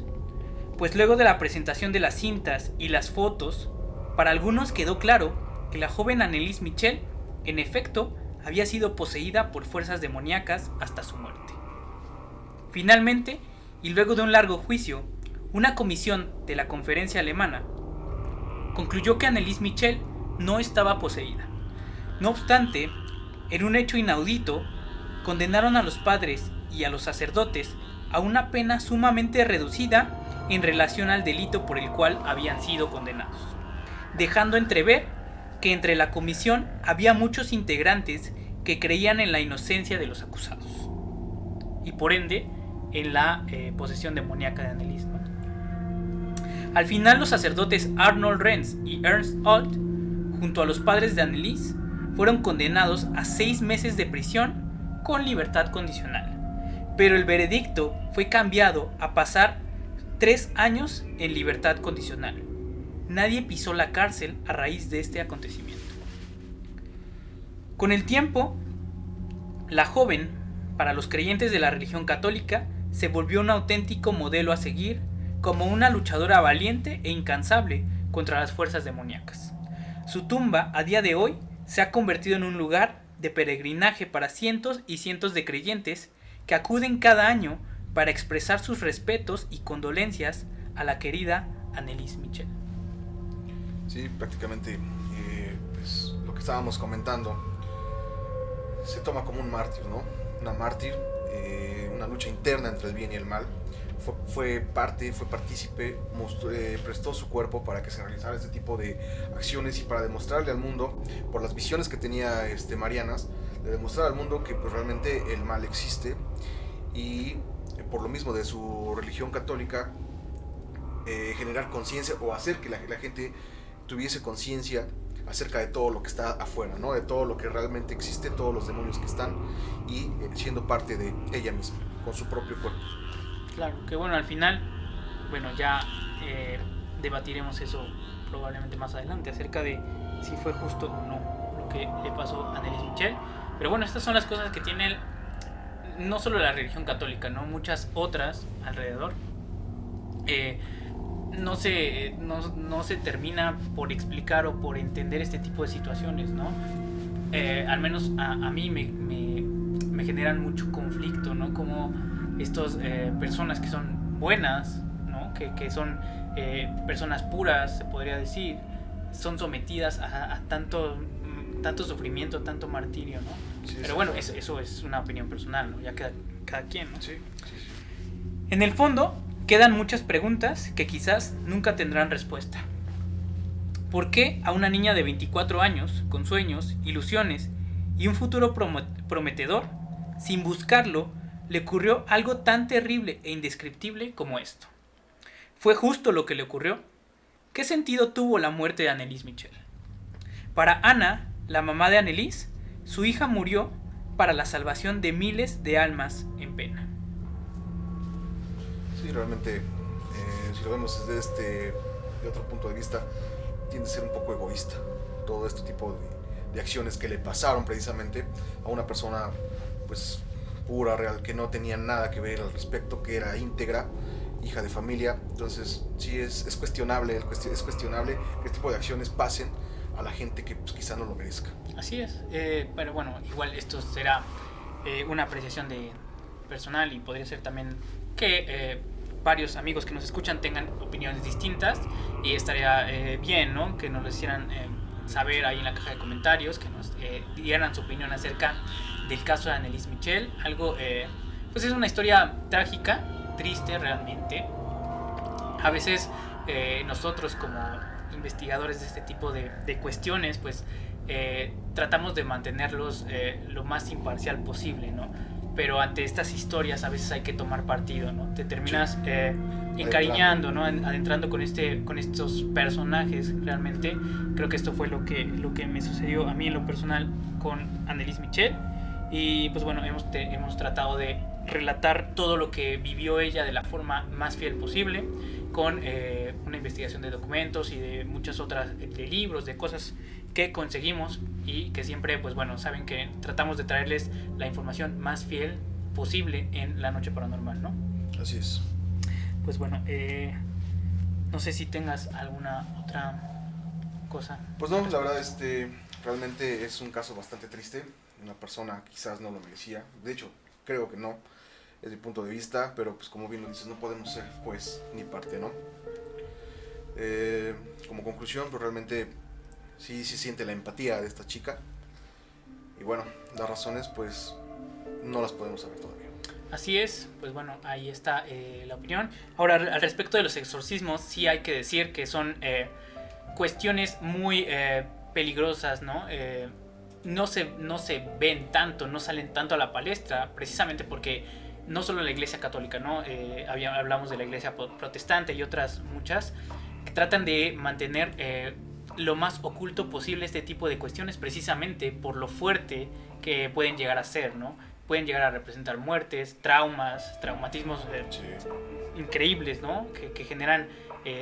pues luego de la presentación de las cintas y las fotos, para algunos quedó claro que la joven Anneliese Michel, en efecto, había sido poseída por fuerzas demoníacas hasta su muerte. Finalmente, y luego de un largo juicio, una comisión de la conferencia alemana concluyó que Anneliese Michel no estaba poseída. No obstante, en un hecho inaudito, condenaron a los padres y a los sacerdotes a una pena sumamente reducida en relación al delito por el cual habían sido condenados, dejando entrever que entre la comisión había muchos integrantes que creían en la inocencia de los acusados y por ende en la posesión demoníaca de Anneliese, ¿no? Al final los sacerdotes Arnold Renz y Ernst Alt, junto a los padres de Anneliese, fueron condenados a 6 meses de prisión con libertad condicional, pero el veredicto fue cambiado a pasar 3 años en libertad condicional. Nadie pisó la cárcel a raíz de este acontecimiento. Con el tiempo, la joven, para los creyentes de la religión católica, se volvió un auténtico modelo a seguir como una luchadora valiente e incansable contra las fuerzas demoníacas. Su tumba, a día de hoy, se ha convertido en un lugar de peregrinaje para cientos y cientos de creyentes que acuden cada año para expresar sus respetos y condolencias a la querida Anneliese Michel. Sí, prácticamente pues, lo que estábamos comentando se toma como un mártir, ¿no? Una mártir, una lucha interna entre el bien y el mal. Fue partícipe, prestó su cuerpo para que se realizara este tipo de acciones y para demostrarle al mundo, por las visiones que tenía marianas, de demostrar al mundo que pues, realmente el mal existe y por lo mismo de su religión católica, generar conciencia o hacer que la gente tuviese conciencia acerca de todo lo que está afuera, ¿no? De todo lo que realmente existe, todos los demonios que están y siendo parte de ella misma, con su propio cuerpo. Claro, que bueno, al final, bueno, ya debatiremos eso probablemente más adelante acerca de si fue justo o no lo que le pasó a Anneliese Michel. Pero bueno, estas son las cosas que tiene no solo la religión católica, ¿no? Muchas otras alrededor. No se termina por explicar o por entender este tipo de situaciones, ¿no? Al menos a mí me generan mucho conflicto, ¿no? Como estas personas que son buenas, ¿no? Que son personas puras, se podría decir, son sometidas a tanto sufrimiento, tanto martirio, ¿no? Sí, pero bueno, eso es una opinión personal, ¿no? Ya queda cada quien, ¿no? Sí. En el fondo, quedan muchas preguntas que quizás nunca tendrán respuesta. ¿Por qué a una niña de 24 años, con sueños, ilusiones y un futuro prometedor, sin buscarlo, le ocurrió algo tan terrible e indescriptible como esto? ¿Fue justo lo que le ocurrió? ¿Qué sentido tuvo la muerte de Anneliese Michel? Para Ana, la mamá de Anneliese, su hija murió para la salvación de miles de almas en pena. Sí, realmente, si lo vemos desde de otro punto de vista, tiende a ser un poco egoísta todo este tipo de acciones que le pasaron precisamente a una persona pues pura, real, que no tenía nada que ver al respecto, que era íntegra, hija de familia. Entonces sí es cuestionable que este tipo de acciones pasen a la gente que pues, quizá no lo merezca. Así es, pero bueno, igual esto será una apreciación personal y podría ser también que varios amigos que nos escuchan tengan opiniones distintas y estaría bien, ¿no? Que nos lo hicieran saber ahí en la caja de comentarios, que nos dieran su opinión acerca del caso de Anneliese Michel. Algo, pues es una historia trágica, triste realmente. A veces nosotros como investigadores de este tipo de cuestiones, pues tratamos de mantenerlos lo más imparcial posible, ¿no? Pero ante estas historias a veces hay que tomar partido, ¿no? Te terminas encariñando, ¿no? Adentrando con estos personajes. Realmente creo que esto fue lo que me sucedió a mí en lo personal con Anneliese Michel. Y pues bueno, hemos tratado de relatar todo lo que vivió ella de la forma más fiel posible, con una investigación de documentos y de muchas otras, de libros, de cosas que conseguimos y que siempre, pues bueno, saben que tratamos de traerles la información más fiel posible en La Noche Paranormal, ¿no? Así es. Pues bueno, no sé si tengas alguna otra cosa. Pues no, la verdad, realmente es un caso bastante triste. Una persona quizás no lo merecía. De hecho, creo que no, desde mi punto de vista, pero pues como bien lo dices, no podemos ser juez ni parte, ¿no? Como conclusión, pues realmente sí se siente la empatía de esta chica. Y bueno, las razones, pues no las podemos saber todavía. Así es, pues bueno, ahí está la opinión. Ahora, al respecto de los exorcismos, sí hay que decir que son cuestiones muy peligrosas, ¿no? No se ven tanto, no salen tanto a la palestra, precisamente porque no solo la Iglesia Católica, ¿no? Hablamos de la Iglesia Protestante y otras muchas, que tratan de mantener lo más oculto posible este tipo de cuestiones, precisamente por lo fuerte que pueden llegar a ser, ¿no? Pueden llegar a representar muertes, traumatismos increíbles, ¿no? Que generan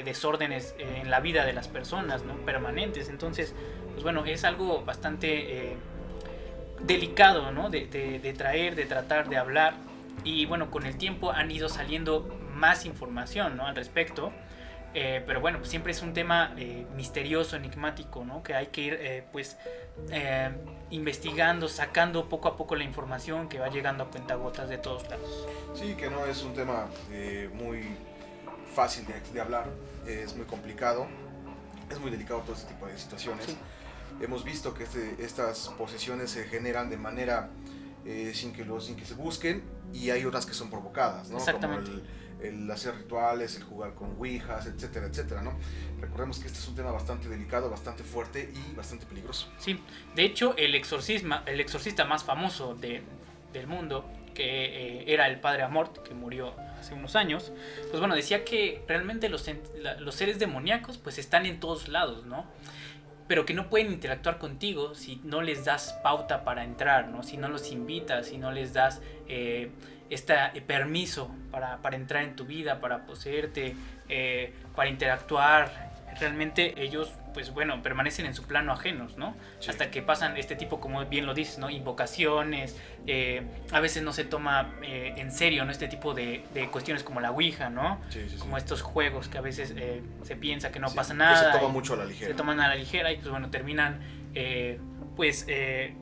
desórdenes en la vida de las personas, ¿no? Permanentes. Entonces, pues bueno, es algo bastante delicado, ¿no? De traer, de tratar, de hablar. Y bueno, con el tiempo han ido saliendo más información, ¿no? Al respecto. Pero bueno, pues siempre es un tema misterioso, enigmático, ¿no? Que hay que ir investigando, sacando poco a poco la información que va llegando a cuentagotas de todos lados. Sí, que no es un tema muy fácil de hablar, es muy complicado, es muy delicado todo este tipo de situaciones. Sí. Hemos visto que estas posesiones se generan de manera sin que se busquen, y hay otras que son provocadas, ¿no? Exactamente. Como el hacer rituales, el jugar con ouijas, etcétera, etcétera, ¿no? Recordemos que este es un tema bastante delicado, bastante fuerte y bastante peligroso. Sí, de hecho el exorcista más famoso del mundo, que era el padre Amort, que murió hace unos años, pues bueno, decía que realmente los seres demoníacos pues están en todos lados, ¿no? Pero que no pueden interactuar contigo si no les das pauta para entrar, ¿no? Si no los invitas, si no les das permiso para entrar en tu vida, para poseerte, para interactuar. Realmente ellos, pues bueno, permanecen en su plano ajenos, ¿no? Sí. Hasta que pasan este tipo, como bien lo dices, ¿no? Invocaciones, a veces no se toma en serio, ¿no? Este tipo de cuestiones como la ouija, ¿no? Sí, sí, sí. Como estos juegos que a veces se piensa que no sí, pasa nada. Se toma mucho a la ligera. Se toman a la ligera y pues bueno, terminan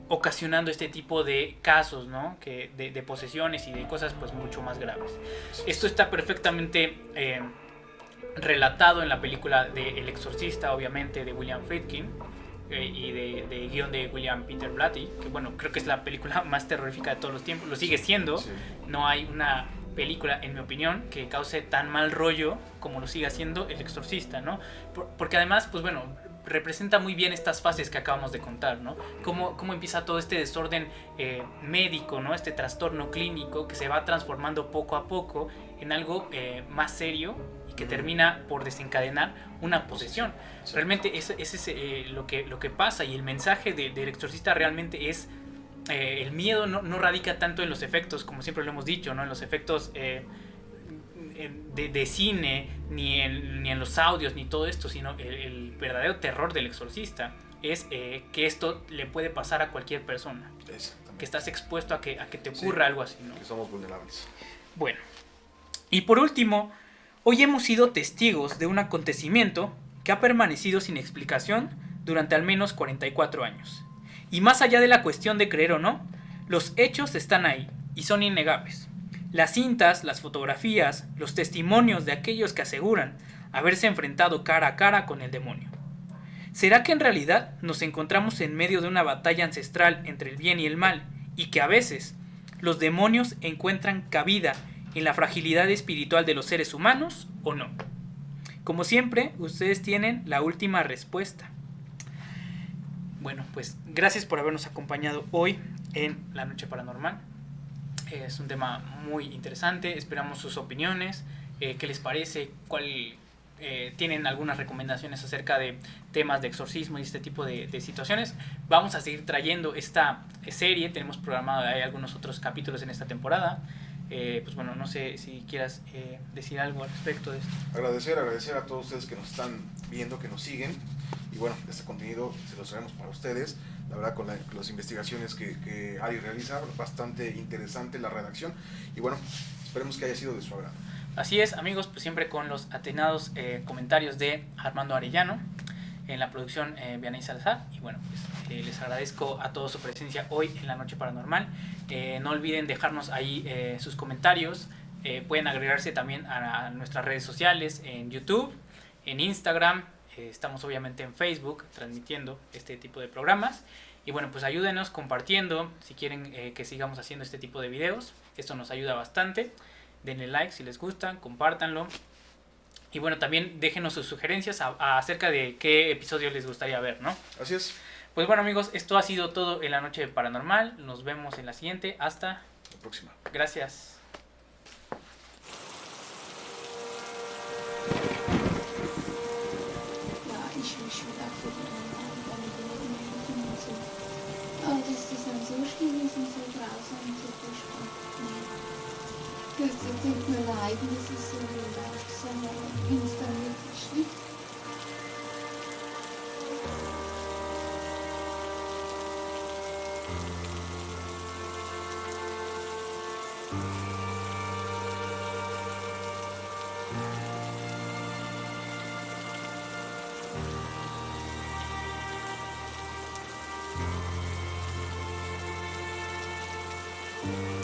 ocasionando este tipo de casos, ¿no? De posesiones y de cosas pues mucho más graves. Sí. Esto está perfectamente relatado en la película de El Exorcista, obviamente, de William Friedkin, y de guión de William Peter Blatty, que bueno, creo que es la película más terrorífica de todos los tiempos, lo sigue siendo. Sí. No hay una película, en mi opinión, que cause tan mal rollo como lo sigue haciendo El Exorcista, ¿no? Porque además, pues bueno, representa muy bien estas fases que acabamos de contar, ¿no? Cómo empieza todo este desorden médico, ¿no? Este trastorno clínico que se va transformando poco a poco en algo más serio, que termina por desencadenar una posesión. Sí. Realmente ese es lo que pasa, y el mensaje del exorcista realmente es el miedo no radica tanto en los efectos, como siempre lo hemos dicho, ¿no? En los efectos de cine, ni en los audios, ni todo esto, sino el verdadero terror del exorcista es que esto le puede pasar a cualquier persona, que estás expuesto a que te ocurra algo así, ¿no? Que somos vulnerables. Bueno, y por último, hoy hemos sido testigos de un acontecimiento que ha permanecido sin explicación durante al menos 44 años. Y más allá de la cuestión de creer o no, los hechos están ahí y son innegables. Las cintas, las fotografías, los testimonios de aquellos que aseguran haberse enfrentado cara a cara con el demonio. ¿Será que en realidad nos encontramos en medio de una batalla ancestral entre el bien y el mal, y que a veces los demonios encuentran cabida en la fragilidad espiritual de los seres humanos o no? Como siempre, ustedes tienen la última respuesta. Bueno, pues gracias por habernos acompañado hoy en La Noche Paranormal. Es un tema muy interesante, esperamos sus opiniones, qué les parece, tienen algunas recomendaciones acerca de temas de exorcismo y este tipo de situaciones. Vamos a seguir trayendo esta serie, tenemos programado hay algunos otros capítulos en esta temporada. Pues bueno, no sé si quieras decir algo al respecto de esto. Agradecer a todos ustedes que nos están viendo, que nos siguen, y bueno, este contenido se lo traemos para ustedes. La verdad, con las investigaciones que Ari realiza, bastante interesante la redacción, y bueno, esperemos que haya sido de su agrado. Así es, amigos, pues siempre con los atenados comentarios de Armando Arellano, en la producción Vianey Salazar, y bueno, pues les agradezco a todos su presencia hoy en La Noche Paranormal. No olviden dejarnos ahí sus comentarios, pueden agregarse también a nuestras redes sociales, en YouTube, en Instagram, estamos obviamente en Facebook transmitiendo este tipo de programas, Y bueno, pues ayúdenos compartiendo si quieren que sigamos haciendo este tipo de videos. Esto nos ayuda bastante. Denle like si les gusta, compártanlo. Y bueno, también déjenos sus sugerencias acerca de qué episodio les gustaría ver, ¿no? Así es. Pues bueno, amigos, esto ha sido todo en la noche paranormal. Nos vemos en la siguiente. Hasta La próxima. Gracias. Ja, ich wünsche mir dafür die Gelegenheit. Aber dass das dann so schlimm ist und so grausam und so furchtbar. Nee. Das tut mir leid, und das ist so grausam, aber wenn es dann wirklich schlimm Thank